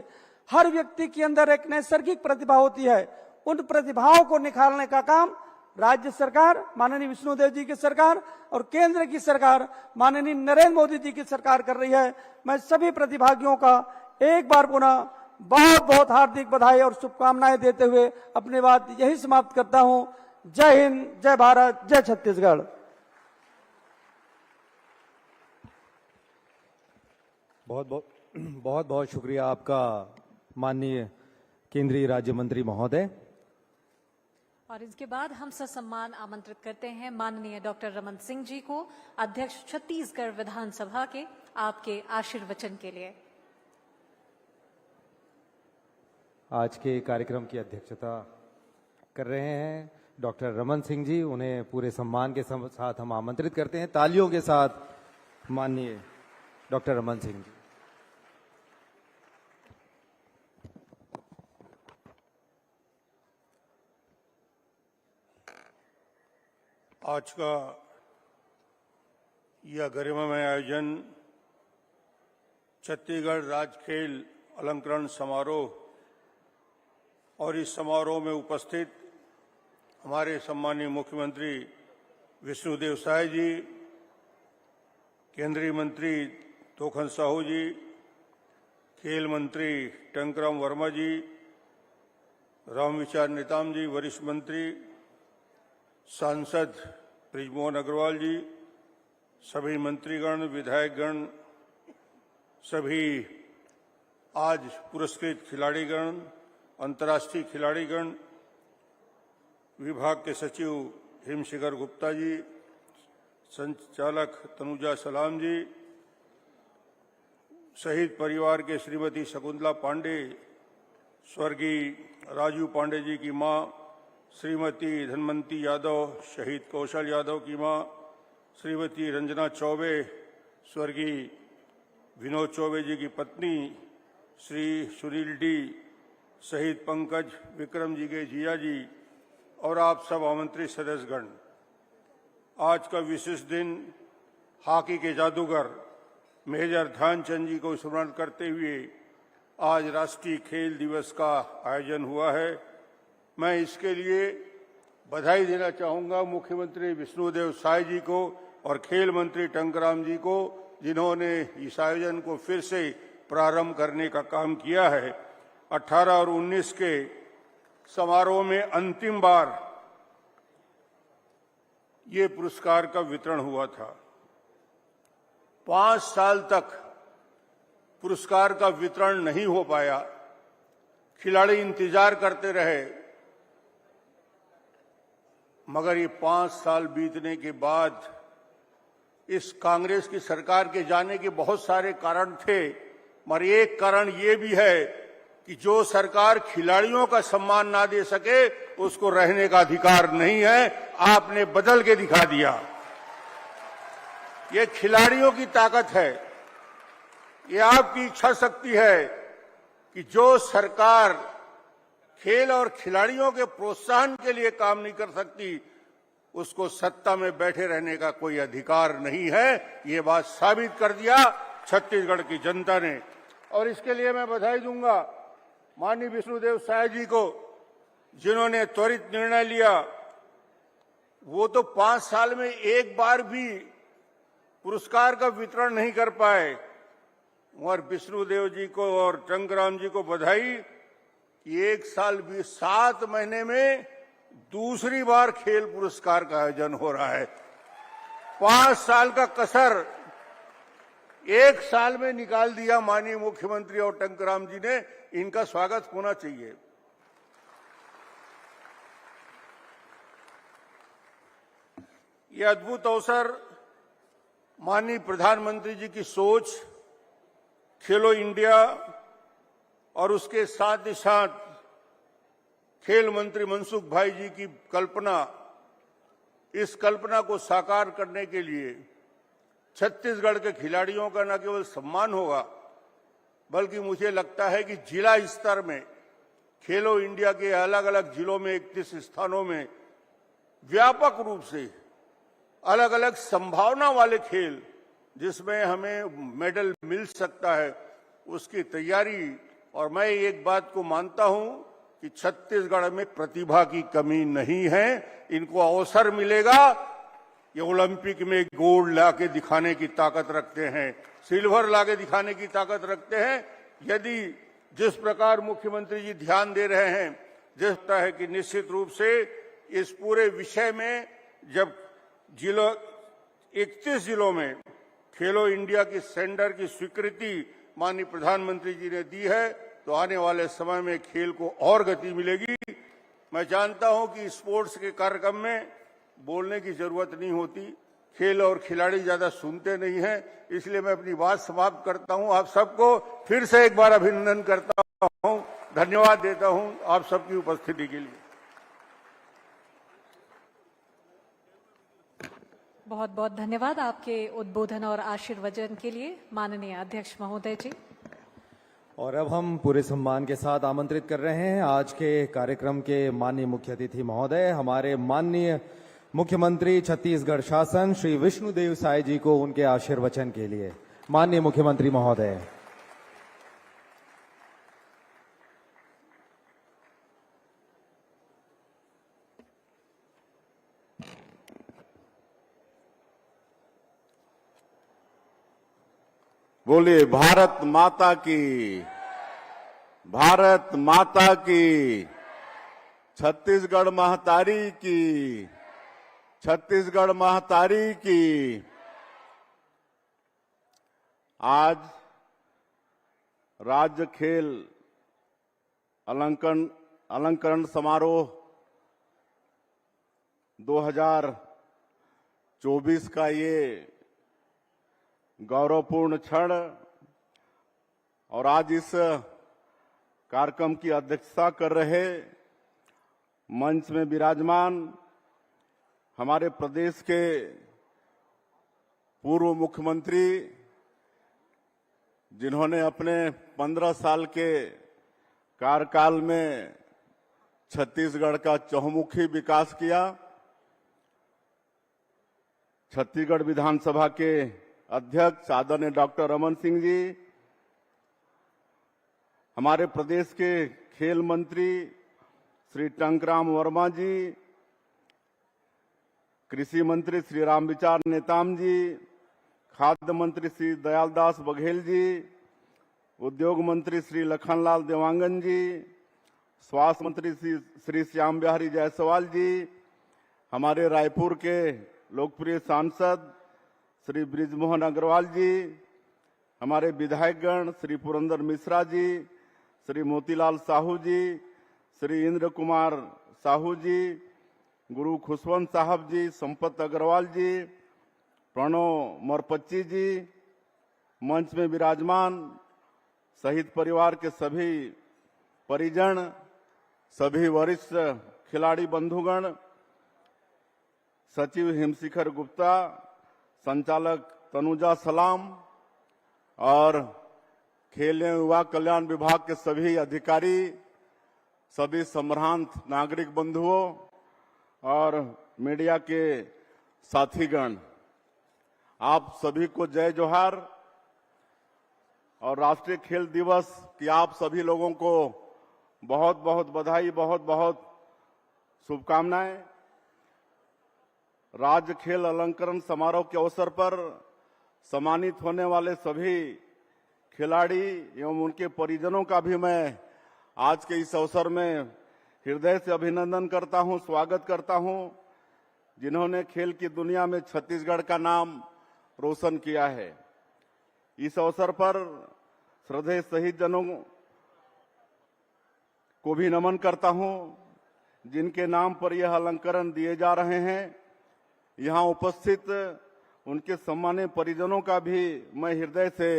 हर व्यक्ति के अंदर एक नैसर्गिक प्रतिभा होती है, उन प्रतिभाओं को निखारने का काम राज्य सरकार माननीय विष्णुदेव जी की सरकार और केंद्र की सरकार माननीय नरेंद्र मोदी जी की सरकार कर रही है। मैं सभी प्रतिभागियों का एक बार पुनः बहुत बहुत हार्दिक बधाई और शुभकामनाएं देते हुए अपनी बात यही समाप्त करता हूं। जय हिंद, जय भारत, जय छत्तीसगढ़। बहुत बहुत शुक्रिया आपका माननीय केंद्रीय राज्य मंत्री महोदय। और इसके बाद हम ससम्मान आमंत्रित करते हैं माननीय डॉक्टर रमन सिंह जी को, अध्यक्ष छत्तीसगढ़ विधानसभा के, आपके आशीर्वचन के लिए। आज के कार्यक्रम की अध्यक्षता कर रहे हैं डॉक्टर रमन सिंह जी। उन्हें पूरे सम्मान के साथ हम आमंत्रित करते हैं, तालियों के साथ माननीय डॉक्टर रमन सिंह जी। आज का यह गरिमामय आयोजन छत्तीसगढ़ राज्य खेल अलंकरण समारोह और इस समारोह में उपस्थित हमारे सम्मानीय मुख्यमंत्री विष्णुदेव साय जी, केंद्रीय मंत्री तोखन साहू जी, खेल मंत्री टंकराम वर्मा जी, रामविचार नेताम जी, वरिष्ठ मंत्री, सांसद बृजमोहन अग्रवाल जी, सभी मंत्रीगण, विधायकगण, सभी आज पुरस्कृत खिलाड़ीगण, अंतर्राष्ट्रीय खिलाड़ीगण, विभाग के सचिव हिमशिखर गुप्ता जी, संचालक तनुजा सलाम जी, शहीद परिवार के श्रीमती शकुंतला पांडे, स्वर्गीय राजू पांडे जी की मां श्रीमती धनवंती यादव, शहीद कौशल यादव की मां श्रीमती रंजना चौबे, स्वर्गीय विनोद चौबे जी की पत्नी श्री सुनील डी, शहीद पंकज विक्रम जी के जिया जी और आप सब आमंत्रित सदस्यगण। आज का विशेष दिन हॉकी के जादूगर मेजर ध्यानचंद जी को स्मरण करते हुए आज राष्ट्रीय खेल दिवस का आयोजन हुआ है। मैं इसके लिए बधाई देना चाहूंगा मुख्यमंत्री विष्णुदेव साय जी को और खेल मंत्री टंकराम जी को, जिन्होंने इस आयोजन को फिर से प्रारंभ करने का काम किया है। 18 और 19 के समारोह में अंतिम बार ये पुरस्कार का वितरण हुआ था। 5 साल तक पुरस्कार का वितरण नहीं हो पाया, खिलाड़ी इंतजार करते रहे, मगर ये 5 साल बीतने के बाद इस कांग्रेस की सरकार के जाने के बहुत सारे कारण थे, मगर एक कारण ये भी है कि जो सरकार खिलाड़ियों का सम्मान ना दे सके उसको रहने का अधिकार नहीं है। आपने बदल के दिखा दिया। ये खिलाड़ियों की ताकत है, ये आपकी इच्छा शक्ति है कि जो सरकार खेल और खिलाड़ियों के प्रोत्साहन के लिए काम नहीं कर सकती, उसको सत्ता में बैठे रहने का कोई अधिकार नहीं है। ये बात साबित कर दिया छत्तीसगढ़ की जनता ने, और इसके लिए मैं बधाई दूंगा माननीय विष्णुदेव साय जी को, जिन्होंने त्वरित निर्णय लिया। वो तो 5 साल में एक बार भी पुरस्कार का वितरण नहीं कर पाए, और विष्णुदेव जी को और टंकराम जी को बधाई कि 1 साल भी 7 महीने में दूसरी बार खेल पुरस्कार का आयोजन हो रहा है। 5 साल का कसर 1 साल में निकाल दिया माननीय मुख्यमंत्री और टंकराम जी ने। इनका स्वागत होना चाहिए। यह अद्भुत अवसर माननीय प्रधानमंत्री जी की सोच, खेलो इंडिया और उसके साथ ही साथ खेल मंत्री मनसुख भाई जी की कल्पना, इस कल्पना को साकार करने के लिए छत्तीसगढ़ के खिलाड़ियों का न केवल सम्मान होगा, बल्कि मुझे लगता है कि जिला स्तर में खेलो इंडिया के अलग अलग जिलों में 31 स्थानों में व्यापक रूप से अलग अलग संभावना वाले खेल जिसमें हमें मेडल मिल सकता है, उसकी तैयारी। और मैं एक बात को मानता हूं कि छत्तीसगढ़ में प्रतिभा की कमी नहीं है, इनको अवसर मिलेगा। ये ओलंपिक में गोल्ड लाके दिखाने की ताकत रखते हैं, सिल्वर लाके दिखाने की ताकत रखते हैं। यदि जिस प्रकार मुख्यमंत्री जी ध्यान दे रहे हैं, जिस तरह है कि निश्चित रूप से इस पूरे विषय में जब 31 जिलों में खेलो इंडिया की सेंटर की स्वीकृति माननीय प्रधानमंत्री जी ने दी है, तो आने वाले समय में खेल को और गति मिलेगी। मैं जानता हूं कि स्पोर्ट्स के कार्यक्रम में बोलने की जरूरत नहीं होती, खेल और खिलाड़ी ज्यादा सुनते नहीं हैं, इसलिए मैं अपनी बात समाप्त करता हूं। आप सबको फिर से एक बार अभिनंदन करता हूं, धन्यवाद देता हूं आप सबकी उपस्थिति के लिए। बहुत बहुत धन्यवाद आपके उद्बोधन और आशीर्वचन के लिए माननीय अध्यक्ष महोदय जी। और अब हम पूरे सम्मान के साथ आमंत्रित कर रहे हैं आज के कार्यक्रम के माननीय मुख्य अतिथि महोदय, हमारे माननीय मुख्यमंत्री छत्तीसगढ़ शासन श्री विष्णुदेव साय जी को उनके आशीर्वचन के लिए। माननीय मुख्यमंत्री महोदय। बोलिए भारत माता की, भारत माता की, छत्तीसगढ़ महतारी की, छत्तीसगढ़ महतारी की। आज राज्य खेल अलंकरण समारोह 2024 का ये गौरवपूर्ण क्षण, और आज इस कार्यक्रम की अध्यक्षता कर रहे मंच में विराजमान हमारे प्रदेश के पूर्व मुख्यमंत्री, जिन्होंने अपने 15 साल के कार्यकाल में छत्तीसगढ़ का चहुमुखी विकास किया। छत्तीसगढ़ विधानसभा के अध्यक्ष आदरणीय डॉक्टर रमन सिंह जी, हमारे प्रदेश के खेल मंत्री श्री टंकराम वर्मा जी, कृषि मंत्री श्री रामविचार नेताम जी, खाद्य मंत्री श्री दयालदास बघेल जी, उद्योग मंत्री श्री लखनलाल देवांगन जी, स्वास्थ्य मंत्री श्री श्याम बिहारी जायसवाल जी, हमारे रायपुर के लोकप्रिय सांसद श्री ब्रिजमोहन अग्रवाल जी, हमारे विधायकगण श्री पुरंदर मिश्रा जी, श्री मोतीलाल साहू जी, श्री इंद्र कुमार साहू जी, गुरु खुशवंत साहब जी, संपत अग्रवाल जी, प्रणव मरपच्ची जी, मंच में विराजमान शहीद परिवार के सभी परिजन, सभी वरिष्ठ खिलाड़ी बंधुगण, सचिव हिमशिखर गुप्ता, संचालक तनुजा सलाम और खेल एवं युवा कल्याण विभाग के सभी अधिकारी, सभी संभ्रांत नागरिक बंधुओं और मीडिया के साथीगण, आप सभी को जय जोहार और राष्ट्रीय खेल दिवस की आप सभी लोगों को बहुत बहुत बधाई, बहुत बहुत शुभकामनाएं। राज्य खेल अलंकरण समारोह के अवसर पर सम्मानित होने वाले सभी खिलाड़ी एवं उनके परिजनों का भी मैं आज के इस अवसर में हृदय से अभिनंदन करता हूं, स्वागत करता हूं, जिन्होंने खेल की दुनिया में छत्तीसगढ़ का नाम रोशन किया है। इस अवसर पर श्रद्धेय शहीद जनों को भी नमन करता हूं, जिनके नाम पर यह अलंकरण दिए जा रहे हैं। यहाँ उपस्थित उनके सम्मानीय परिजनों का भी मैं हृदय से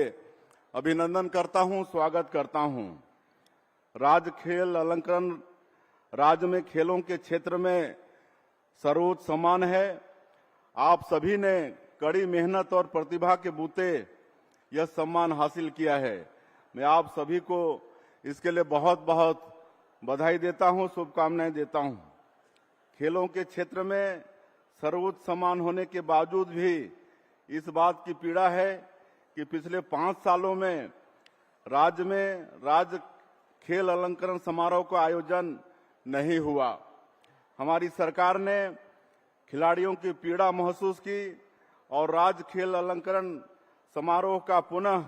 अभिनंदन करता हूं, स्वागत करता हूं। राज्य खेल अलंकरण राज्य में खेलों के क्षेत्र में सर्वोच्च सम्मान है। आप सभी ने कड़ी मेहनत और प्रतिभा के बूते यह सम्मान हासिल किया है। मैं आप सभी को इसके लिए बहुत बहुत बधाई देता हूं, शुभकामनाएं देता हूं। खेलों के क्षेत्र में सर्वोच्च सम्मान होने के बावजूद भी इस बात की पीड़ा है कि पिछले 5 सालों में राज्य खेल अलंकरण समारोह का आयोजन नहीं हुआ। हमारी सरकार ने खिलाड़ियों की पीड़ा महसूस की और राज्य खेल अलंकरण समारोह का पुनः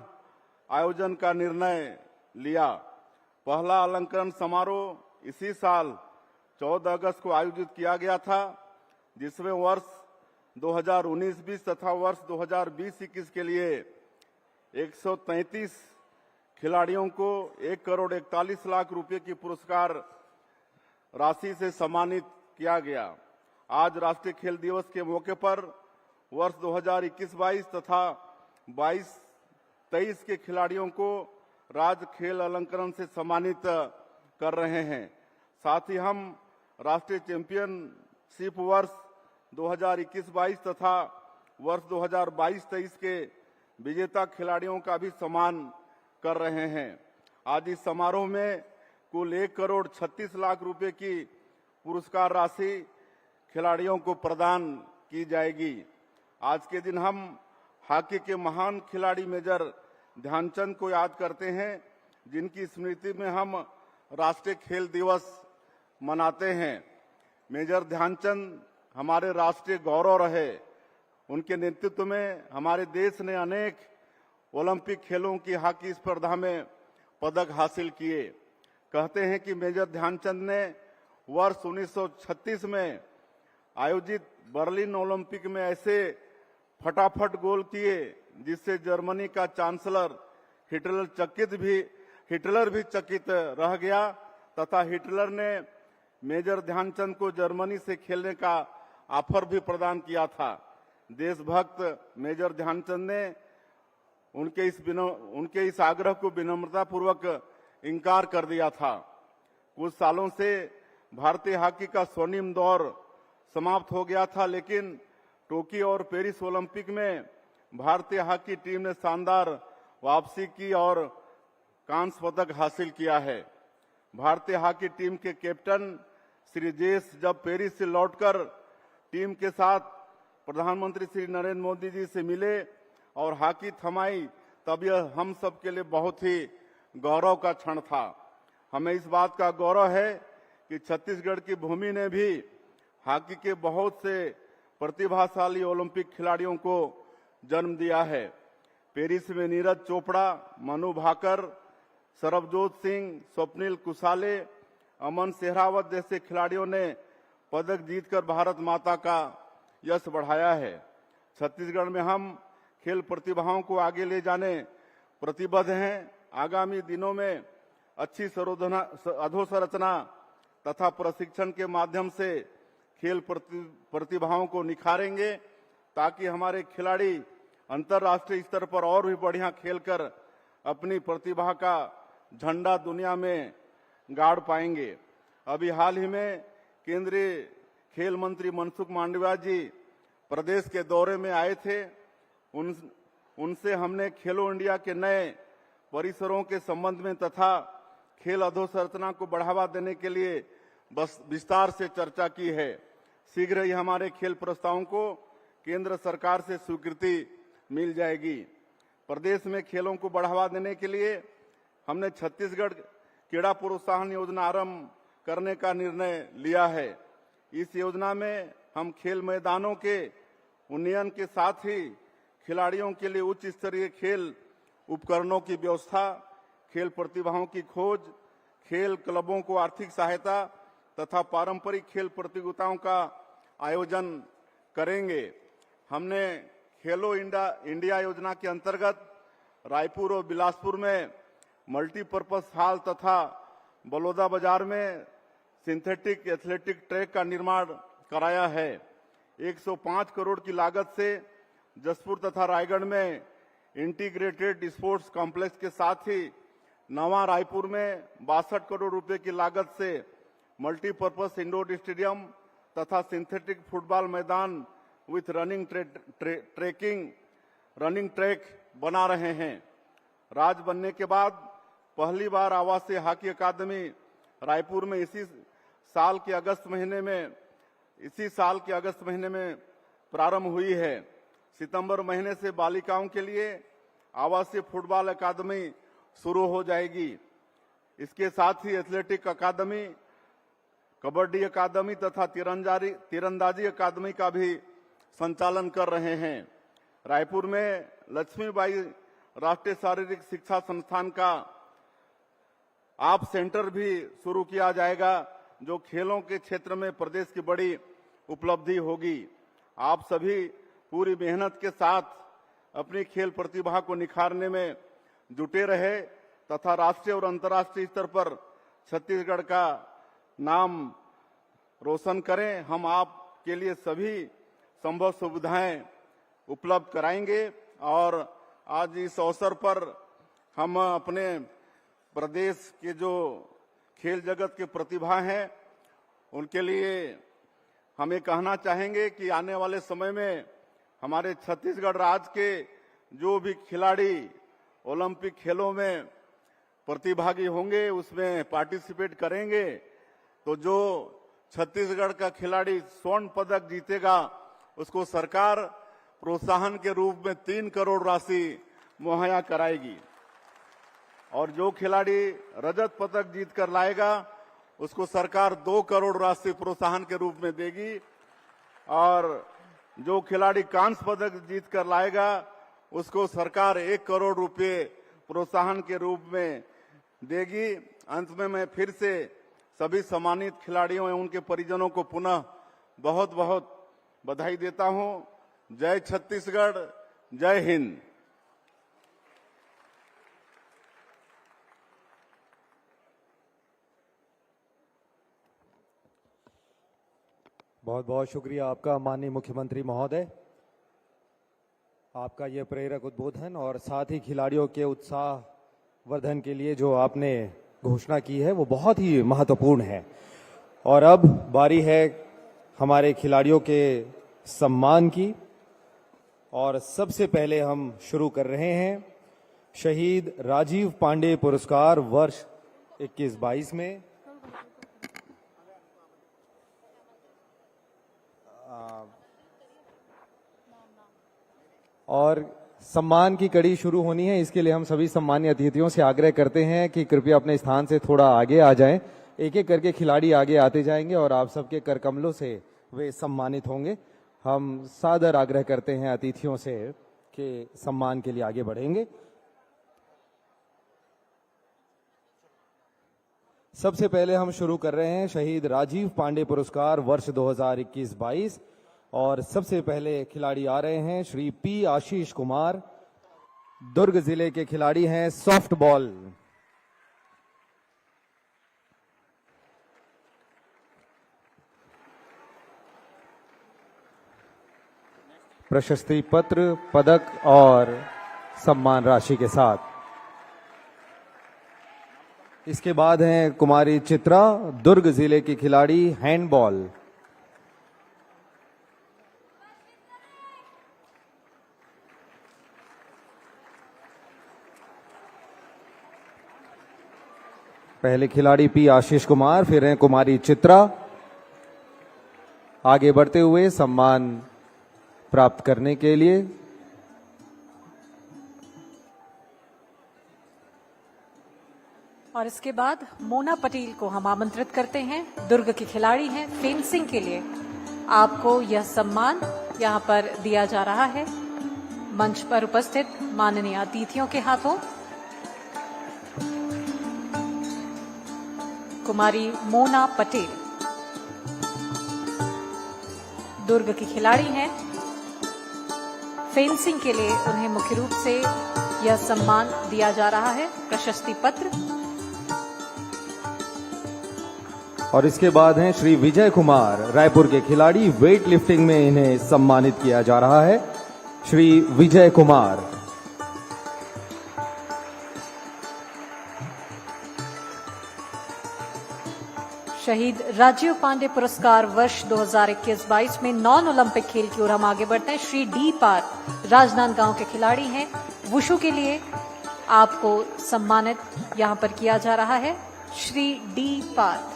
आयोजन का निर्णय लिया। पहला अलंकरण समारोह इसी साल 14 अगस्त को आयोजित किया गया था, जिसमें वर्ष 2019-20 तथा वर्ष 2020-21 के लिए 133 खिलाड़ियों को 1,41,00,000 रुपए की पुरस्कार राशि से सम्मानित किया गया। आज राष्ट्रीय खेल दिवस के मौके पर वर्ष 2021-22 तथा 22-23 के खिलाड़ियों को राज्य खेल अलंकरण से सम्मानित कर रहे हैं। साथ ही हम राष्ट्रीय चैंपियनशिप वर्ष 2021-22 तथा वर्ष 2022-23 के विजेता खिलाड़ियों का भी सम्मान कर रहे हैं। आज इस समारोह में कुल 1,36,00,000 रुपए की पुरस्कार राशि खिलाड़ियों को प्रदान की जाएगी। आज के दिन हम हॉकी के महान खिलाड़ी मेजर ध्यानचंद को याद करते हैं, जिनकी स्मृति में हम राष्ट्रीय खेल दिवस मनाते हैं। मेजर ध्यानचंद हमारे राष्ट्रीय गौरव रहे। उनके नेतृत्व में हमारे देश ने अनेक ओलंपिक खेलों की हॉकी स्पर्धा में पदक हासिल किए। कहते हैं कि मेजर ध्यानचंद ने वर्ष 1936 में आयोजित बर्लिन ओलंपिक में ऐसे फटाफट गोल किए जिससे जर्मनी का चांसलर हिटलर भी चकित रह गया तथा हिटलर ने मेजर ध्यानचंद को जर्मनी से खेलने का ऑफर भी प्रदान किया था। देशभक्त मेजर ध्यानचंद ने उनके इस आग्रह को विनम्रता पूर्वक इनकार कर दिया था। कुछ सालों से भारतीय हॉकी का स्वर्णिम दौर समाप्त हो गया था, लेकिन टोक्यो और पेरिस ओलंपिक में भारतीय हॉकी टीम ने शानदार वापसी की और कांस्य पदक हासिल किया है। भारतीय हॉकी टीम के कैप्टन श्री जेस जब पेरिस से लौटकर टीम के साथ प्रधानमंत्री श्री नरेंद्र मोदी जी से मिले और हॉकी थमाई, तब यह हम सब के लिए बहुत ही गौरव का क्षण था। हमें इस बात का गौरव है कि छत्तीसगढ़ की भूमि ने भी हॉकी के बहुत से प्रतिभाशाली ओलंपिक खिलाड़ियों को जन्म दिया है। पेरिस में नीरज चोपड़ा, मनु भाकर, सरबजोत सिंह, स्वप्निल कुसाले, अमन सेहरावत जैसे खिलाड़ियों ने पदक जीतकर भारत माता का यश बढ़ाया है। छत्तीसगढ़ में हम खेल प्रतिभाओं को आगे ले जाने प्रतिबद्ध हैं। आगामी दिनों में अच्छी अधोसंरचना तथा प्रशिक्षण के माध्यम से खेल प्रतिभाओं को निखारेंगे ताकि हमारे खिलाड़ी अंतर्राष्ट्रीय स्तर पर और भी बढ़िया खेलकर अपनी प्रतिभा का झंडा दुनिया में गाड़ पाएंगे। अभी हाल ही में केंद्रीय खेल मंत्री मनसुख मांडविया जी प्रदेश के दौरे में आए थे। उनसे हमने खेलो इंडिया के नए परिसरों के संबंध में तथा खेल अधोसंरचना को बढ़ावा देने के लिए बस विस्तार से चर्चा की है। शीघ्र ही हमारे खेल प्रस्तावों को केंद्र सरकार से स्वीकृति मिल जाएगी। प्रदेश में खेलों को बढ़ावा देने के लिए हमने छत्तीसगढ़ क्रीड़ा प्रोत्साहन योजना आरंभ करने का निर्णय लिया है। इस योजना में हम खेल मैदानों के उन्नयन के साथ ही खिलाड़ियों के लिए उच्च स्तरीय खेल उपकरणों की व्यवस्था, खेल प्रतिभाओं की खोज, खेल क्लबों को आर्थिक सहायता तथा पारंपरिक खेल प्रतियोगिताओं का आयोजन करेंगे। हमने खेलो इंडिया योजना के अंतर्गत रायपुर और बिलासपुर में मल्टीपर्पज हॉल तथा बलौदा बाजार में सिंथेटिक एथलेटिक ट्रैक का निर्माण कराया है। 105 करोड़ की लागत से जसपुर तथा रायगढ़ में इंटीग्रेटेड स्पोर्ट्स कॉम्प्लेक्स के साथ ही नवा रायपुर में 62 करोड़ रुपए की लागत से मल्टीपर्पज इंडोर स्टेडियम तथा सिंथेटिक फुटबॉल मैदान विथ रनिंग ट्रैक बना रहे हैं। राज बनने के बाद पहली बार आवासीय हॉकी अकादमी रायपुर में इसी साल के अगस्त महीने में प्रारंभ हुई है। सितंबर महीने से बालिकाओं के लिए आवासीय फुटबॉल अकादमी शुरू हो जाएगी। इसके साथ ही एथलेटिक अकादमी, कबड्डी अकादमी तथा तीरंदाजी अकादमी का भी संचालन कर रहे हैं। रायपुर में लक्ष्मीबाई राष्ट्रीय शारीरिक शिक्षा संस्थान का आप सेंटर भी शुरू किया जाएगा, जो खेलों के क्षेत्र में प्रदेश की बड़ी उपलब्धि होगी। आप सभी पूरी मेहनत के साथ अपनी खेल प्रतिभा को निखारने में जुटे रहे तथा राष्ट्रीय और अंतर्राष्ट्रीय स्तर पर छत्तीसगढ़ का नाम रोशन करें। हम आपके लिए सभी संभव सुविधाएं उपलब्ध कराएंगे और आज इस अवसर पर हम अपने प्रदेश के जो खेल जगत के प्रतिभा हैं उनके लिए हम ये कहना चाहेंगे कि आने वाले समय में हमारे छत्तीसगढ़ राज्य के जो भी खिलाड़ी ओलंपिक खेलों में प्रतिभागी होंगे, उसमें पार्टिसिपेट करेंगे, तो जो छत्तीसगढ़ का खिलाड़ी स्वर्ण पदक जीतेगा उसको सरकार प्रोत्साहन के रूप में 3 करोड़ राशि मुहैया कराएगी और जो खिलाड़ी रजत पदक जीत कर लाएगा उसको सरकार 2 करोड़ राशि प्रोत्साहन के रूप में देगी और जो खिलाड़ी कांस्य पदक जीत कर लाएगा उसको सरकार 1 करोड़ रुपए प्रोत्साहन के रूप में देगी। अंत में मैं फिर से सभी सम्मानित खिलाड़ियों एवं उनके परिजनों को पुनः बहुत बहुत बधाई देता हूं। जय छत्तीसगढ़, जय हिंद। बहुत बहुत शुक्रिया आपका माननीय मुख्यमंत्री महोदय। आपका ये प्रेरक उद्बोधन और साथ ही खिलाड़ियों के उत्साह वर्धन के लिए जो आपने घोषणा की है वो बहुत ही महत्वपूर्ण है। और अब बारी है हमारे खिलाड़ियों के सम्मान की और सबसे पहले हम शुरू कर रहे हैं शहीद राजीव पांडे पुरस्कार वर्ष 21-22 में। और सम्मान की कड़ी शुरू होनी है, इसके लिए हम सभी सम्मानीय अतिथियों से आग्रह करते हैं कि कृपया अपने स्थान से थोड़ा आगे आ जाएं। एक एक करके खिलाड़ी आगे आते जाएंगे और आप सबके करकमलों से वे सम्मानित होंगे। हम सादर आग्रह करते हैं अतिथियों से कि सम्मान के लिए आगे बढ़ेंगे। सबसे पहले हम शुरू कर रहे हैं शहीद राजीव पांडे पुरस्कार वर्ष 2021-22 और सबसे पहले खिलाड़ी आ रहे हैं श्री पी आशीष कुमार, दुर्ग जिले के खिलाड़ी हैं, सॉफ्ट बॉल। प्रशस्ति पत्र, पदक और सम्मान राशि के साथ। इसके बाद हैं कुमारी चित्रा, दुर्ग जिले की खिलाड़ी, हैंडबॉल। पहले खिलाड़ी पी आशीष कुमार, फिर हैं कुमारी चित्रा। आगे बढ़ते हुए सम्मान प्राप्त करने के लिए और इसके बाद मोना पटेल को हम आमंत्रित करते हैं। दुर्ग की खिलाड़ी हैं, फेंसिंग के लिए आपको यह सम्मान यहां पर दिया जा रहा है मंच पर उपस्थित माननीय अतिथियों के हाथों। कुमारी मोना पटेल दुर्ग की खिलाड़ी हैं। फेंसिंग के लिए उन्हें मुख्य रूप से यह सम्मान दिया जा रहा है, प्रशस्ति पत्र। और इसके बाद हैं श्री विजय कुमार, रायपुर के खिलाड़ी, वेट लिफ्टिंग में इन्हें सम्मानित किया जा रहा है। श्री विजय कुमार। शहीद राजीव पांडे पुरस्कार वर्ष 2021-22 में नॉन ओलंपिक खेल की ओर हम आगे बढ़ते हैं। श्री डी पार राजनांदगांव के खिलाड़ी हैं। वुशु के लिए आपको सम्मानित यहां पर किया जा रहा है। श्री डी पार।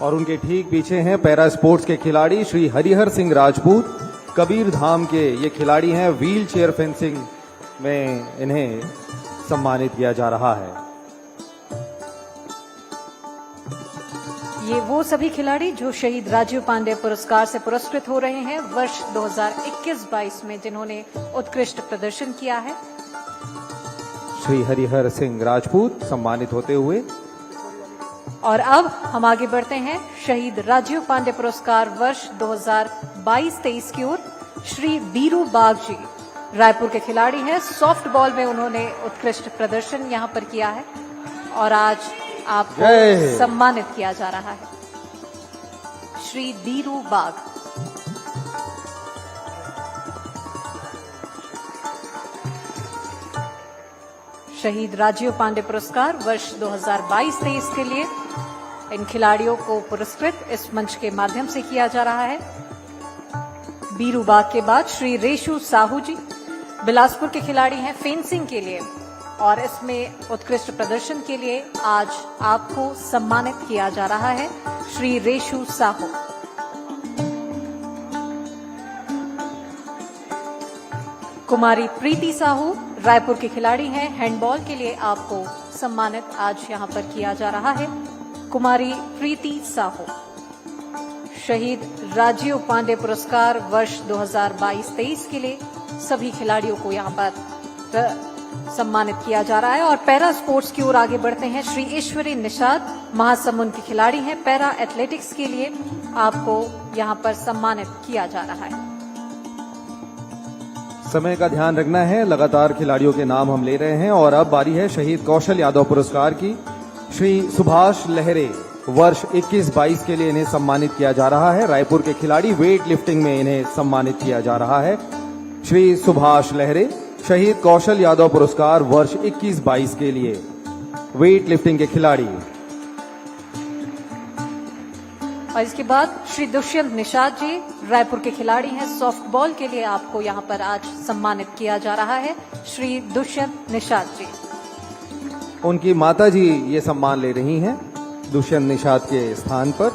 और उनके ठीक पीछे हैं पैरा स्पोर्ट्स के खिलाड़ी श्री हरिहर सिंह राजपूत। कबीर धाम के ये खिलाड़ी हैं। व्हील चेयर फेंसिंग में इन्हें सम्मानित किया जा रहा है। ये वो सभी खिलाड़ी जो शहीद राजीव पांडे पुरस्कार से पुरस्कृत हो रहे हैं वर्ष 2021-22 में, जिन्होंने उत्कृष्ट प्रदर्शन किया है। श्री हरिहर सिंह राजपूत सम्मानित होते हुए। और अब हम आगे बढ़ते हैं शहीद राजीव पांडे पुरस्कार वर्ष 2022-23 की ओर। श्री बीरू बाग जी रायपुर के खिलाड़ी हैं। सॉफ्ट बॉल में उन्होंने उत्कृष्ट प्रदर्शन यहां पर किया है और आज आपको सम्मानित किया जा रहा है। श्री बीरू बाग। शहीद राजीव पांडे पुरस्कार वर्ष 2022-23 के लिए इन खिलाड़ियों को पुरस्कृत इस मंच के माध्यम से किया जा रहा है। बीरू बाग के बाद श्री रेशु साहू जी बिलासपुर के खिलाड़ी हैं फेंसिंग के लिए, और इसमें उत्कृष्ट प्रदर्शन के लिए आज आपको सम्मानित किया जा रहा है। श्री रेशु साहू। कुमारी प्रीति साहू रायपुर के खिलाड़ी हैं। हैंडबॉल के लिए आपको सम्मानित आज यहां पर किया जा रहा है। कुमारी प्रीति साहू। शहीद राजीव पांडे पुरस्कार वर्ष 2022-23 के लिए सभी खिलाड़ियों को यहां पर सम्मानित किया जा रहा है। और पैरा स्पोर्ट्स की ओर आगे बढ़ते हैं। श्री ईश्वरी निषाद महासमुंद के खिलाड़ी हैं। पैरा एथलेटिक्स के लिए आपको यहां पर सम्मानित किया जा रहा है। समय का ध्यान रखना है, लगातार खिलाड़ियों के नाम हम ले रहे हैं। और अब बारी है शहीद कौशल यादव पुरस्कार की। श्री सुभाष लहरे वर्ष 21-22 के लिए इन्हें सम्मानित किया जा रहा है। रायपुर के खिलाड़ी वेट लिफ्टिंग में इन्हें सम्मानित किया जा रहा है। श्री सुभाष लहरे शहीद कौशल यादव पुरस्कार वर्ष 21-22 के लिए वेट लिफ्टिंग के खिलाड़ी। और इसके बाद श्री दुष्यंत निषाद जी रायपुर के खिलाड़ी हैं। सॉफ्टबॉल के लिए आपको यहां पर आज सम्मानित किया जा रहा है। श्री दुष्यंत निषाद जी। उनकी माता जी ये सम्मान ले रही हैं दुष्यंत निषाद के स्थान पर।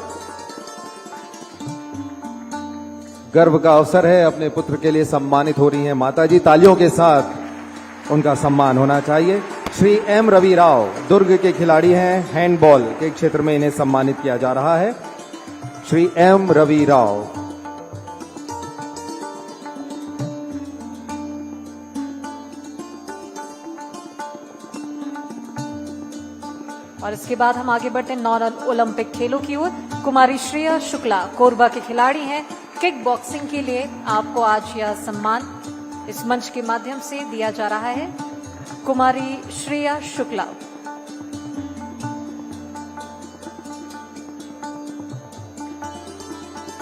गर्व का अवसर है, अपने पुत्र के लिए सम्मानित हो रही हैं माता जी। तालियों के साथ उनका सम्मान होना चाहिए। श्री एम रवि राव दुर्ग के खिलाड़ी हैं। हैंडबॉल के क्षेत्र में इन्हें सम्मानित किया जा रहा है। श्री एम रवि राव। और इसके बाद हम आगे बढ़ते हैं नॉन ओलंपिक खेलों की ओर। कुमारी श्रेया शुक्ला कोरबा के खिलाड़ी हैं। किक बॉक्सिंग के लिए आपको आज यह सम्मान इस मंच के माध्यम से दिया जा रहा है। कुमारी श्रेया शुक्ला।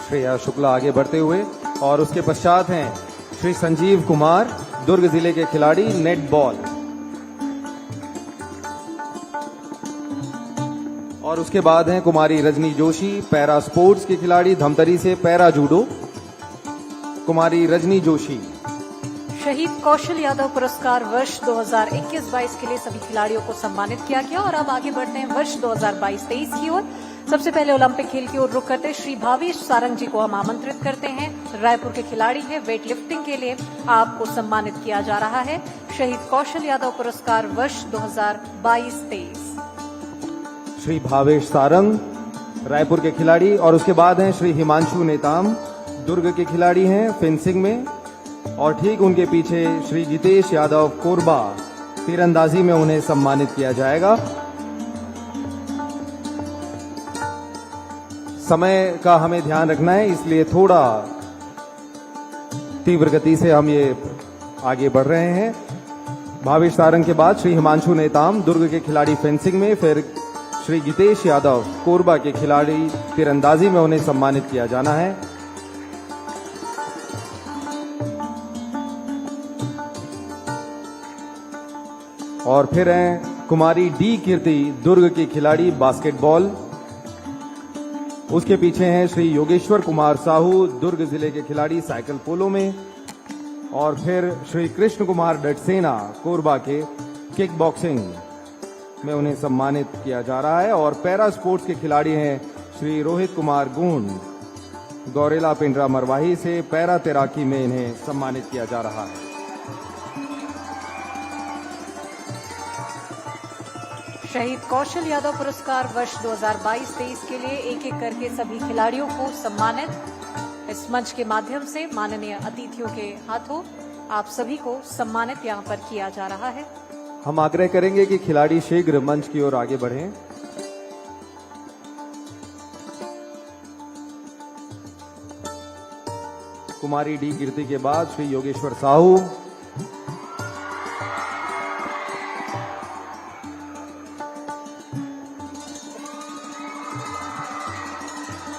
श्रेया शुक्ला आगे बढ़ते हुए। और उसके पश्चात हैं श्री संजीव कुमार दुर्ग जिले के खिलाड़ी नेट बॉल। और उसके बाद हैं कुमारी रजनी जोशी पैरा स्पोर्ट्स की खिलाड़ी धमतरी से पैरा जूडो। कुमारी रजनी जोशी। शहीद कौशल यादव पुरस्कार वर्ष 2021-22 के लिए सभी खिलाड़ियों को सम्मानित किया गया। और अब आगे बढ़ते हैं वर्ष 2022-23 की ओर। सबसे पहले ओलंपिक खेल की ओर रुख करते श्री भावेश सारंग जी को हम आमंत्रित करते हैं। रायपुर के खिलाड़ी हैं। वेट लिफ्टिंग के लिए आपको सम्मानित किया जा रहा है। शहीद कौशल यादव पुरस्कार वर्ष 2022-23। श्री भावेश सारंग रायपुर के खिलाड़ी। और उसके बाद हैं श्री हिमांशु नेताम दुर्ग के खिलाड़ी हैं फेंसिंग में। और ठीक उनके पीछे श्री जितेश यादव कोरबा तीरंदाजी में उन्हें सम्मानित किया जाएगा। समय का हमें ध्यान रखना है, इसलिए थोड़ा तीव्र गति से हम ये आगे बढ़ रहे हैं। भावेश सारंग के बाद श्री हिमांशु नेताम दुर्ग के खिलाड़ी फेंसिंग में, फिर श्री गीतेश यादव कोरबा के खिलाड़ी तीरंदाजी में उन्हें सम्मानित किया जाना है। और फिर हैं कुमारी डी कीर्ति दुर्ग की खिलाड़ी बास्केटबॉल। उसके पीछे हैं श्री योगेश्वर कुमार साहू दुर्ग जिले के खिलाड़ी साइकिल पोलो में। और फिर श्री कृष्ण कुमार डटसेना कोरबा के किक बॉक्सिंग में उन्हें सम्मानित किया जा रहा है। और पैरा स्पोर्ट्स के खिलाड़ी हैं श्री रोहित कुमार गुण गौरेला पिंडरा मरवाही से पैरा तैराकी में इन्हें सम्मानित किया जा रहा है। शहीद कौशल यादव पुरस्कार वर्ष 2022-23 के लिए एक एक करके सभी खिलाड़ियों को सम्मानित इस मंच के माध्यम से माननीय अतिथियों के हाथों आप सभी को सम्मानित यहां पर किया जा रहा है। हम आग्रह करेंगे कि खिलाड़ी शीघ्र मंच की ओर आगे बढ़ें। कुमारी डी कीर्ति के बाद श्री योगेश्वर साहू,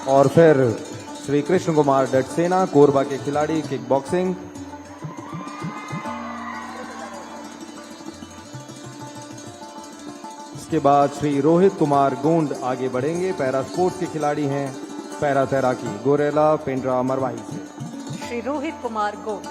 और फिर श्री कृष्ण कुमार डटसेना कोरबा के खिलाड़ी किक बॉक्सिंग। इसके बाद श्री रोहित कुमार गोंड आगे बढ़ेंगे। पैरा स्पोर्ट्स के खिलाड़ी हैं पैरा तैराकी गोरेला पिंडरा मरवाही से श्री रोहित कुमार गोंड।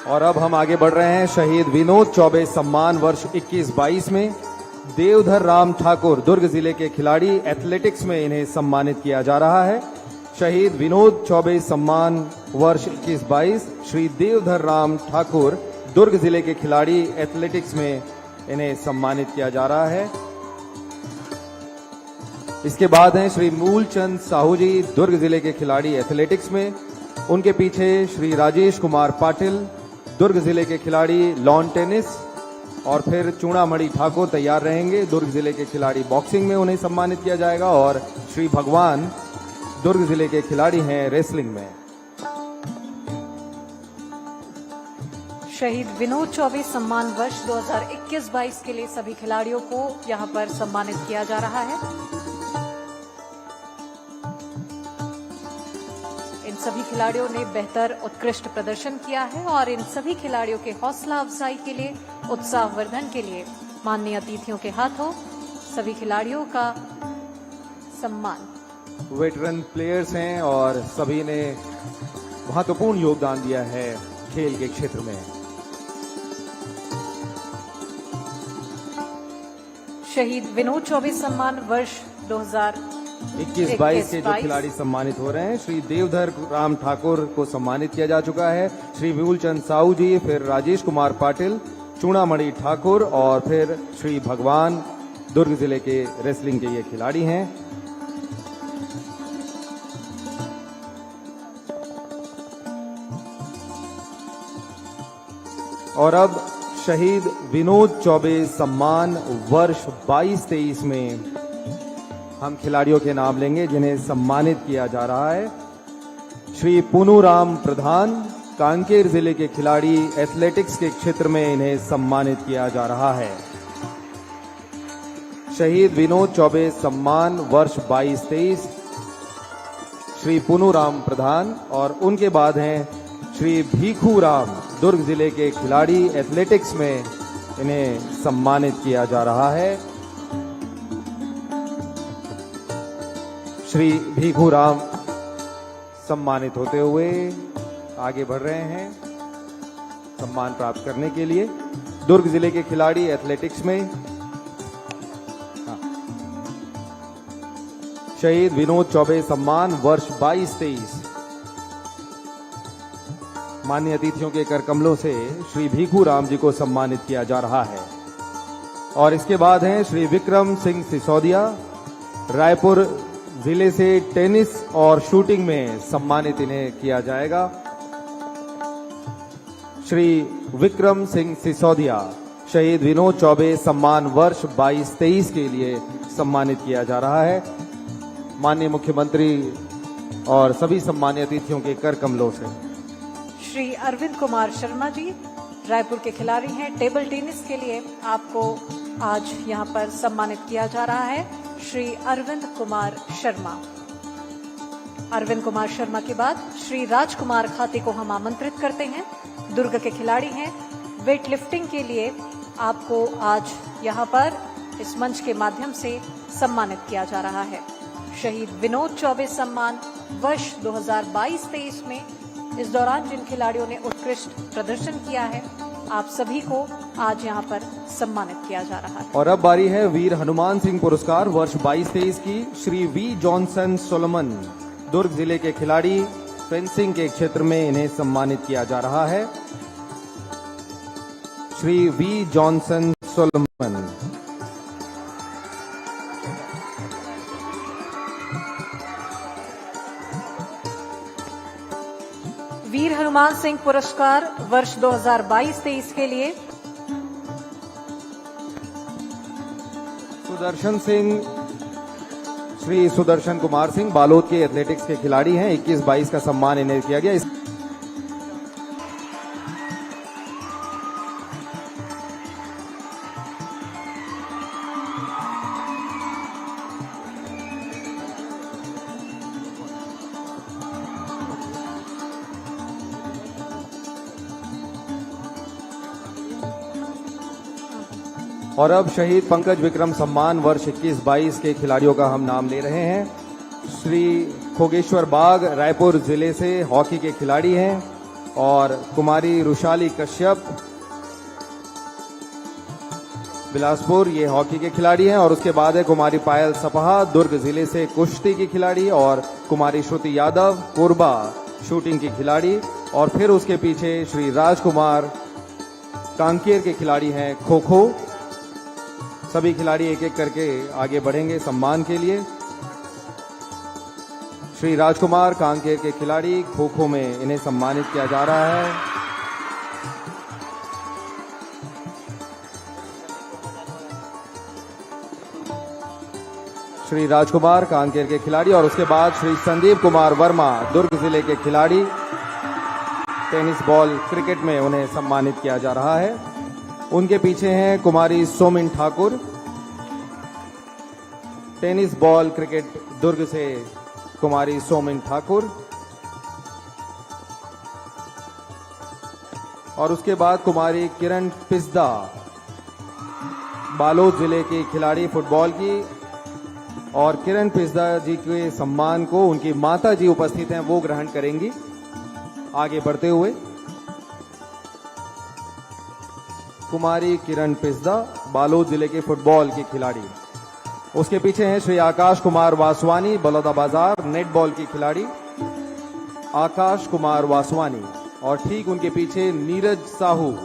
और अब हम आगे बढ़ रहे हैं शहीद विनोद चौबे सम्मान वर्ष 21-22 में। देवधर राम ठाकुर दुर्ग जिले के खिलाड़ी एथलेटिक्स में इन्हें सम्मानित किया जा रहा है। शहीद विनोद चौबे सम्मान वर्ष 21-22 श्री देवधर राम ठाकुर दुर्ग जिले के खिलाड़ी एथलेटिक्स में इन्हें सम्मानित किया जा रहा है। इसके बाद हैं श्री मूलचंद साहू जी दुर्ग जिले के खिलाड़ी एथलेटिक्स में। उनके पीछे श्री राजेश कुमार पाटिल दुर्ग जिले के खिलाड़ी लॉन टेनिस। और फिर चूड़ामणि ठाकुर तैयार रहेंगे दुर्ग जिले के खिलाड़ी बॉक्सिंग में उन्हें सम्मानित किया जाएगा। और श्री भगवान दुर्ग जिले के खिलाड़ी हैं रेसलिंग में। शहीद विनोद चौबे सम्मान वर्ष 2021-22 के लिए सभी खिलाड़ियों को यहां पर सम्मानित किया जा रहा है। इन सभी खिलाड़ियों ने बेहतर उत्कृष्ट प्रदर्शन किया है और इन सभी खिलाड़ियों के हौसला अफजाई के लिए उत्साहवर्धन के लिए माननीय अतिथियों के हाथों सभी खिलाड़ियों का सम्मान। वेटरन प्लेयर्स हैं और सभी ने महत्वपूर्ण योगदान दिया है खेल के क्षेत्र में। शहीद विनोद चौबे सम्मान वर्ष 2021-22 के जो खिलाड़ी सम्मानित हो रहे हैं, श्री देवधर राम ठाकुर को सम्मानित किया जा चुका है। श्री विपुलचंद साहू जी, फिर राजेश कुमार पाटिल, चूड़ामणि ठाकुर और फिर श्री भगवान दुर्ग जिले के रेसलिंग के ये खिलाड़ी हैं। और अब शहीद विनोद चौबे सम्मान वर्ष 22-23 में हम खिलाड़ियों के नाम लेंगे जिन्हें सम्मानित किया जा रहा है। श्री पुनूराम प्रधान कांकेर जिले के खिलाड़ी एथलेटिक्स के क्षेत्र में इन्हें सम्मानित किया जा रहा है। शहीद विनोद चौबे सम्मान वर्ष 22-23 श्री पुनूराम प्रधान। और उनके बाद हैं श्री भीखू राम दुर्ग जिले के खिलाड़ी एथलेटिक्स में इन्हें सम्मानित किया जा रहा है। श्री भीखू राम सम्मानित होते हुए आगे बढ़ रहे हैं सम्मान प्राप्त करने के लिए। दुर्ग जिले के खिलाड़ी एथलेटिक्स में शहीद विनोद चौबे सम्मान वर्ष 22-23 माननीय अतिथियों के कर कमलों से श्री भीखू राम जी को सम्मानित किया जा रहा है। और इसके बाद हैं श्री विक्रम सिंह सिसोदिया, रायपुर जिले से टेनिस और शूटिंग में सम्मानित इन्हें किया जाएगा। श्री विक्रम सिंह सिसोदिया शहीद विनोद चौबे सम्मान वर्ष 22-23 के लिए सम्मानित किया जा रहा है। माननीय मुख्यमंत्री और सभी सम्मानित अतिथियों के कर कमलों से। श्री अरविंद कुमार शर्मा जी रायपुर के खिलाड़ी हैं। टेबल टेनिस के लिए आपको आज यहाँ पर सम्मानित किया जा रहा है। श्री अरविंद कुमार शर्मा। अरविंद कुमार शर्मा के बाद श्री राजकुमार खाते को हम आमंत्रित करते हैं। दुर्ग के खिलाड़ी हैं। वेट लिफ्टिंग के लिए आपको आज यहाँ पर इस मंच के माध्यम से सम्मानित किया जा रहा है। शहीद विनोद चौबे सम्मान वर्ष 2022-23 में इस दौरान जिन खिलाड़ियों ने उत्कृष्ट प्रदर्शन किया है, आप सभी को आज यहाँ पर सम्मानित किया जा रहा है। और अब बारी है वीर हनुमान सिंह पुरस्कार वर्ष 22-23 की। श्री वी जॉनसन सोलोमन दुर्ग जिले के खिलाड़ी, फेंसिंग के क्षेत्र में इन्हें सम्मानित किया जा रहा है। Shri V Johnson Solomon. Veer Hanuman Singh पुरस्कार वर्ष 2022-23 के लिए सुदर्शन सिंह, श्री सुदर्शन कुमार सिंह बालोद के एथलेटिक्स के खिलाड़ी हैं। 21-22 का सम्मान इन्हें किया गया। और अब शहीद पंकज विक्रम सम्मान वर्ष 21-22 के खिलाड़ियों का हम नाम ले रहे हैं। श्री खोगेश्वर बाग रायपुर जिले से हॉकी के खिलाड़ी हैं और कुमारी रुशाली कश्यप बिलासपुर, ये हॉकी के खिलाड़ी हैं। और उसके बाद है कुमारी पायल सपहा दुर्ग जिले से कुश्ती की खिलाड़ी और कुमारी श्रुति यादव कोरबा शूटिंग की खिलाड़ी। और फिर उसके पीछे श्री राजकुमार कांकेर के खिलाड़ी हैं खो खो। सभी खिलाड़ी एक एक करके आगे बढ़ेंगे सम्मान के लिए। श्री राजकुमार कांकेर के खिलाड़ी खो खो में इन्हें सम्मानित किया जा रहा है। श्री राजकुमार कांकेर के खिलाड़ी और उसके बाद श्री संदीप कुमार वर्मा दुर्ग जिले के खिलाड़ी, टेनिस बॉल क्रिकेट में उन्हें सम्मानित किया जा रहा है। उनके पीछे हैं कुमारी Somin Thakur, tennis ball cricket Durg से कुमारी सोमिन ठाकुर। और उसके बाद कुमारी किरण पिस्दा बालोद जिले की खिलाड़ी फुटबॉल की। और किरण पिस्दा जी के सम्मान को उनकी माता जी उपस्थित हैं, वो ग्रहण करेंगी। आगे बढ़ते हुए कुमारी किरण पिस्दा बालोद जिले के फुटबॉल की खिलाड़ी। उसके पीछे हैं श्री आकाश कुमार वासवानी बलौदाबाजार नेटबॉल की खिलाड़ी आकाश कुमार वासवानी। और ठीक उनके पीछे नीरज साहू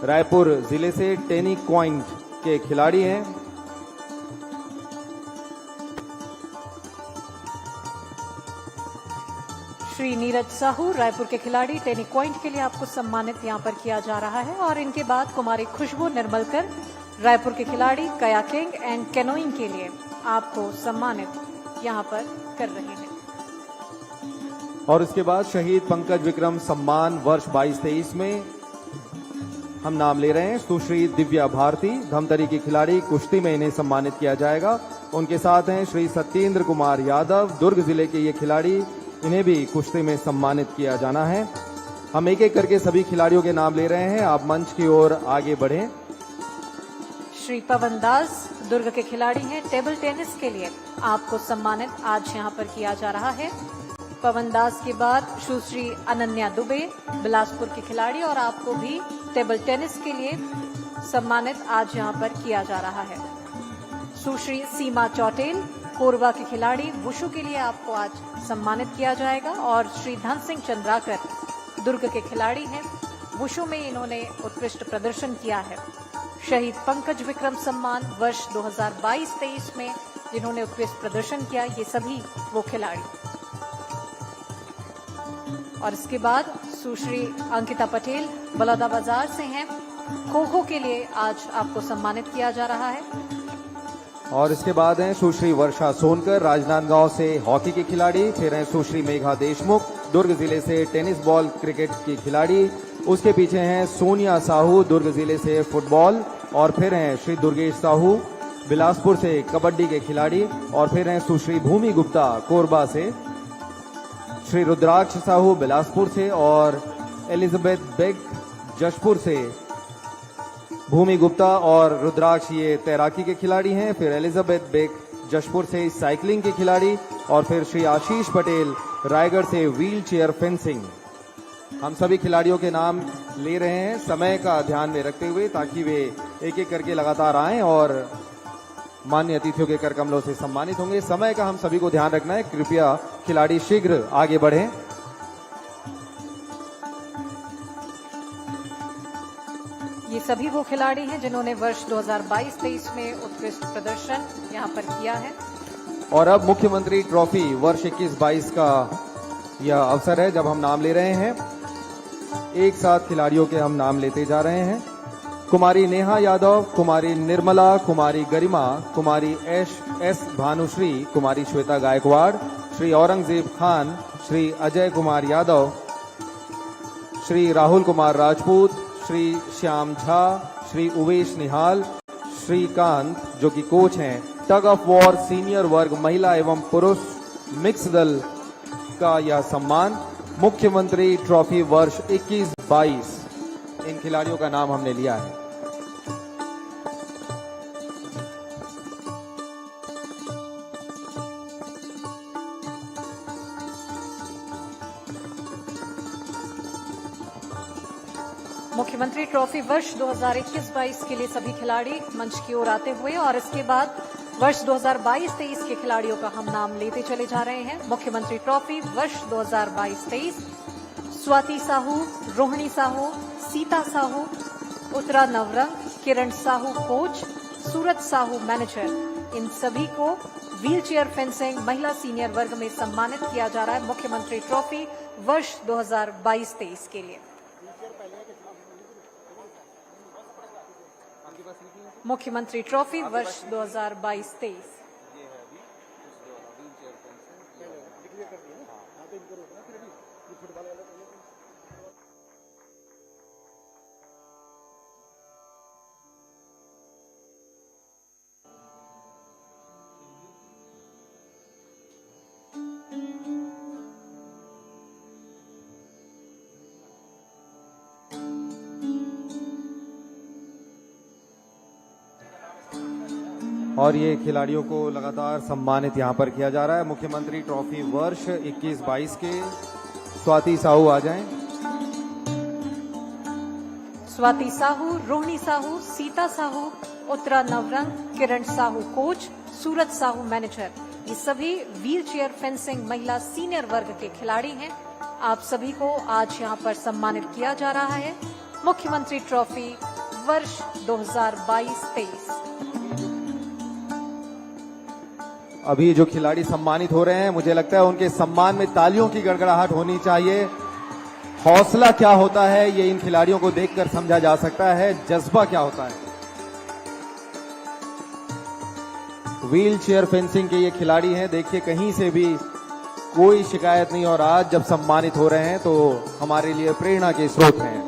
रायपुर जिले से टेनिस पॉइंट के खिलाड़ी हैं। श्री नीरज साहू रायपुर के खिलाड़ी टेनिस पॉइंट के लिए आपको सम्मानित यहाँ पर किया जा रहा है। और इनके बाद कुमारी खुशबू निर्मलकर रायपुर के खिलाड़ी कयाकिंग एंड कैनोइंग के लिए आपको सम्मानित यहाँ पर कर रहे हैं। और इसके बाद शहीद पंकज विक्रम सम्मान वर्ष 22-23 में हम नाम ले रहे हैं। सुश्री दिव्या भारती धमतरी की खिलाड़ी, कुश्ती में इन्हें सम्मानित किया जाएगा। उनके साथ हैं श्री सत्येंद्र कुमार यादव दुर्ग जिले के ये खिलाड़ी, इन्हें भी कुश्ती में सम्मानित किया जाना है। हम एक एक करके सभी खिलाड़ियों के नाम ले रहे हैं। आप मंच की ओर आगे बढ़ें। श्री पवन दास दुर्ग के खिलाड़ी हैं। टेबल टेनिस के लिए आपको सम्मानित आज यहाँ पर किया जा रहा है। पवन दास के बाद सुश्री अनन्या दुबे बिलासपुर की खिलाड़ी और आपको भी टेबल टेनिस के लिए सम्मानित आज यहाँ पर किया जा रहा है। सुश्री सीमा चौटेल कोरबा की खिलाड़ी वुशु के लिए आपको आज सम्मानित किया जाएगा। और श्री धन सिंह चंद्राकर दुर्ग के खिलाड़ी हैं, वुशु में इन्होंने उत्कृष्ट प्रदर्शन किया है। शहीद पंकज विक्रम सम्मान वर्ष 2022-23 में जिन्होंने उत्कृष्ट प्रदर्शन किया, ये सभी वो खिलाड़ी। और इसके बाद सुश्री अंकिता पटेल बलौदाबाजार से हैं। खो खो के लिए आज आपको सम्मानित किया जा रहा है। और इसके बाद हैं सुश्री वर्षा सोनकर राजनांदगांव से हॉकी की खिलाड़ी, फिर हैं सुश्री मेघा देशमुख दुर्ग जिले से टेनिस बॉल क्रिकेट की खिलाड़ी, उसके पीछे हैं सोनिया साहू दुर्ग जिले से फुटबॉल, और फिर हैं श्री दुर्गेश साहू बिलासपुर से कबड्डी के खिलाड़ी, और फिर हैं सुश्री भूमि गुप्ता कोरबा से, श्री रुद्राक्ष साहू बिलासपुर से, और एलिजाबेथ बेग जशपुर से। भूमि गुप्ता और रुद्राक्ष ये तैराकी के खिलाड़ी हैं, फिर एलिजाबेथ बेग जशपुर से साइकिलिंग के खिलाड़ी, और फिर श्री आशीष पटेल रायगढ़ से व्हील चेयर फेंसिंग। हम सभी खिलाड़ियों के नाम ले रहे हैं समय का ध्यान में रखते हुए, ताकि वे एक एक करके लगातार आएं और मान्य अतिथियों के कर कमलों से सम्मानित होंगे। समय का हम सभी को ध्यान रखना है, कृपया खिलाड़ी शीघ्र आगे बढ़ें। ये सभी वो खिलाड़ी हैं जिन्होंने वर्ष 2022-23 में उत्कृष्ट प्रदर्शन यहाँ पर किया है। और अब मुख्यमंत्री ट्रॉफी वर्ष 21-22 का यह अवसर है जब हम नाम ले रहे हैं। एक साथ खिलाड़ियों के हम नाम लेते जा रहे हैं। कुमारी नेहा यादव, कुमारी निर्मला, कुमारी गरिमा, कुमारी एस भानुश्री, कुमारी श्वेता गायकवाड़, श्री औरंगजेब खान, श्री अजय कुमार यादव, श्री राहुल कुमार राजपूत, श्री श्याम झा, श्री उवेश निहाल, श्रीकांत जो कि कोच हैं, टग ऑफ वॉर सीनियर वर्ग महिला एवं पुरुष मिक्स दल का यह सम्मान मुख्यमंत्री ट्रॉफी वर्ष 21-22, इन खिलाड़ियों का नाम हमने लिया है। मुख्यमंत्री ट्रॉफी वर्ष 2021-22 के लिए सभी खिलाड़ी मंच की ओर आते हुए, और इसके बाद वर्ष 2022-23 के खिलाड़ियों का हम नाम लेते चले जा रहे हैं। मुख्यमंत्री ट्रॉफी वर्ष 2022-23 स्वाति साहू, रोहिणी साहू, सीता साहू, उत्तरा नवरंग, किरण साहू कोच, सूरज साहू मैनेजर, इन सभी को व्हील चेयर फेंसिंग महिला सीनियर वर्ग में सम्मानित किया जा रहा है मुख्यमंत्री ट्रॉफी वर्ष 2022-23 के लिए। मुख्यमंत्री ट्रॉफी वर्ष 2022-23। और ये खिलाड़ियों को लगातार सम्मानित यहाँ पर किया जा रहा है। मुख्यमंत्री ट्रॉफी वर्ष 21-22 के स्वाति साहू आ जाएं। स्वाति साहू, रोहिणी साहू, सीता साहू, उत्तरा नवरंग, किरण साहू कोच, सूरज साहू मैनेजर, ये सभी व्हील चेयर फेंसिंग महिला सीनियर वर्ग के खिलाड़ी हैं। आप सभी को आज यहाँ पर सम्मानित किया जा रहा है मुख्यमंत्री ट्रॉफी वर्ष 2022-23। अभी जो खिलाड़ी सम्मानित हो रहे हैं, मुझे लगता है उनके सम्मान में तालियों की गड़गड़ाहट होनी चाहिए। हौसला क्या होता है ये इन खिलाड़ियों को देखकर समझा जा सकता है, जज्बा क्या होता है। व्हील चेयर फेंसिंग के ये खिलाड़ी हैं, देखिए कहीं से भी कोई शिकायत नहीं, और आज जब सम्मानित हो रहे हैं तो हमारे लिए प्रेरणा के स्रोत हैं।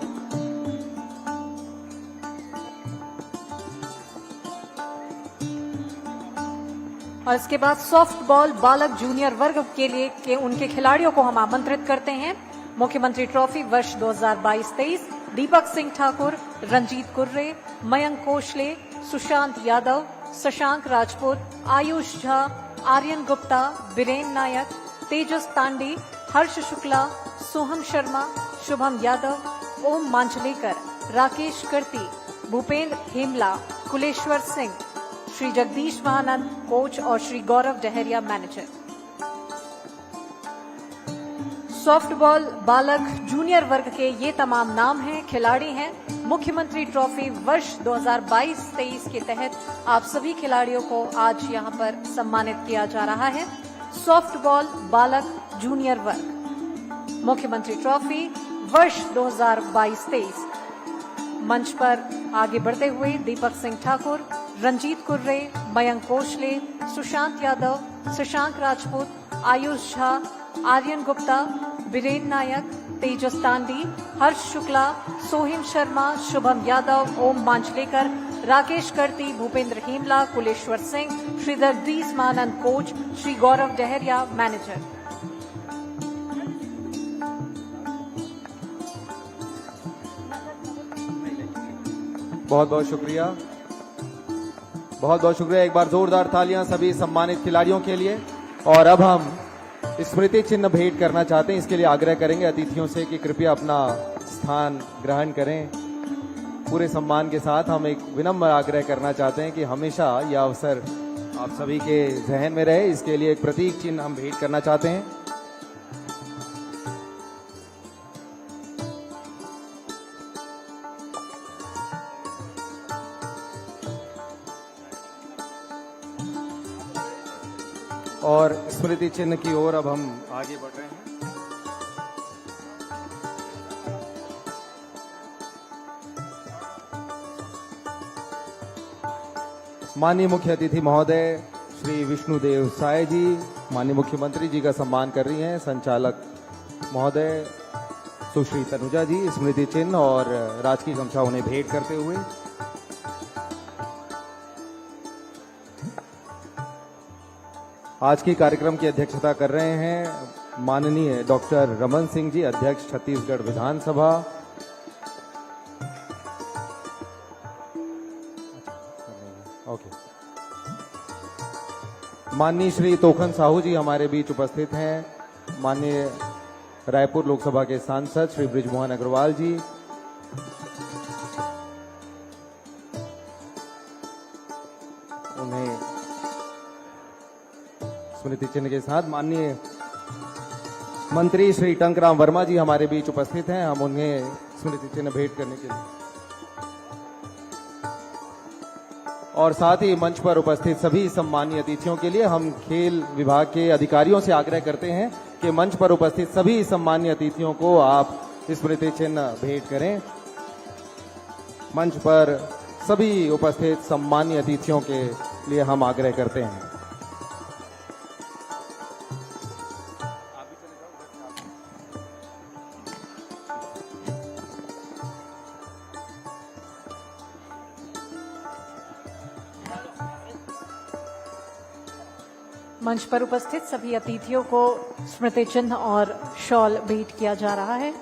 और इसके बाद सॉफ्टबॉल बालक जूनियर वर्ग के लिए उनके खिलाड़ियों को हम आमंत्रित करते हैं। मुख्यमंत्री ट्रॉफी वर्ष 2022-23 दीपक सिंह ठाकुर, रंजीत कुर्रे, मयंक कोशले, सुशांत यादव, शशांक राजपूत, आयुष झा, आर्यन गुप्ता, बीरेन नायक, तेजस तांडी, हर्ष शुक्ला, सोहम शर्मा, शुभम यादव, ओम मांजलेकर, राकेश कर्ती, भूपेंद्र हेमला, कुलेश्वर सिंह, श्री जगदीश महानंद कोच और श्री गौरव डहरिया मैनेजर। सॉफ्टबॉल बालक जूनियर वर्ग के ये तमाम नाम हैं, खिलाड़ी हैं। मुख्यमंत्री ट्रॉफी वर्ष 2022-23 के तहत आप सभी खिलाड़ियों को आज यहां पर सम्मानित किया जा रहा है। सॉफ्टबॉल बालक जूनियर वर्ग मुख्यमंत्री ट्रॉफी वर्ष 2022-23। मंच पर आगे बढ़ते हुए दीपक सिंह ठाकुर, रंजीत कुर्रे, मयंक कोशले, सुशांत यादव, शशांक राजपूत, आयुष झा, आर्यन गुप्ता, वीरेन नायक, तेजस तांडी, हर्ष शुक्ला, सोहिम शर्मा, शुभम यादव, ओम मांजलेकर, राकेश कर्ती, भूपेंद्र हेमला, कुलेश्वर सिंह, श्रीधर दीसमानंद कोच, श्री गौरव डहरिया मैनेजर। बहुत बहुत शुक्रिया, बहुत बहुत शुक्रिया। एक बार जोरदार तालियां सभी सम्मानित खिलाड़ियों के लिए। और अब हम स्मृति चिन्ह भेंट करना चाहते हैं, इसके लिए आग्रह करेंगे अतिथियों से कि कृपया अपना स्थान ग्रहण करें। पूरे सम्मान के साथ हम एक विनम्र आग्रह करना चाहते हैं कि हमेशा यह अवसर आप सभी के जहन में रहे, इसके लिए एक प्रतीक चिन्ह हम भेंट करना चाहते हैं। और स्मृति चिन्ह की ओर अब हम आगे बढ़ रहे हैं। माननीय मुख्य अतिथि महोदय श्री विष्णुदेव साय जी, माननीय मुख्यमंत्री जी का सम्मान कर रही हैं संचालक महोदय सुश्री तनुजा जी। स्मृति चिन्ह और राजकीय गमछा उन्हें भेंट करते हुए आज के कार्यक्रम की अध्यक्षता कर रहे हैं माननीय डॉक्टर रमन सिंह जी, अध्यक्ष छत्तीसगढ़ विधानसभा। ओके। माननीय श्री तोखन साहू जी हमारे बीच उपस्थित हैं। माननीय रायपुर लोकसभा के सांसद श्री बृजमोहन अग्रवाल जी, उन्हें स्मृति चिन्ह के साथ माननीय मंत्री श्री टंकराम वर्मा जी हमारे बीच उपस्थित हैं। हम उन्हें स्मृति चिन्ह भेंट करने के लिए और साथ ही मंच पर उपस्थित सभी सम्मानीय अतिथियों के लिए हम खेल विभाग के अधिकारियों से आग्रह करते हैं कि मंच पर उपस्थित सभी सम्मानीय अतिथियों को आप स्मृति चिन्ह भेंट करें। मंच पर सभी उपस्थित सम्मानीय अतिथियों के लिए हम आग्रह करते हैं। मंच पर उपस्थित सभी अतिथियों को स्मृति चिन्ह और शॉल भेंट किया जा रहा है।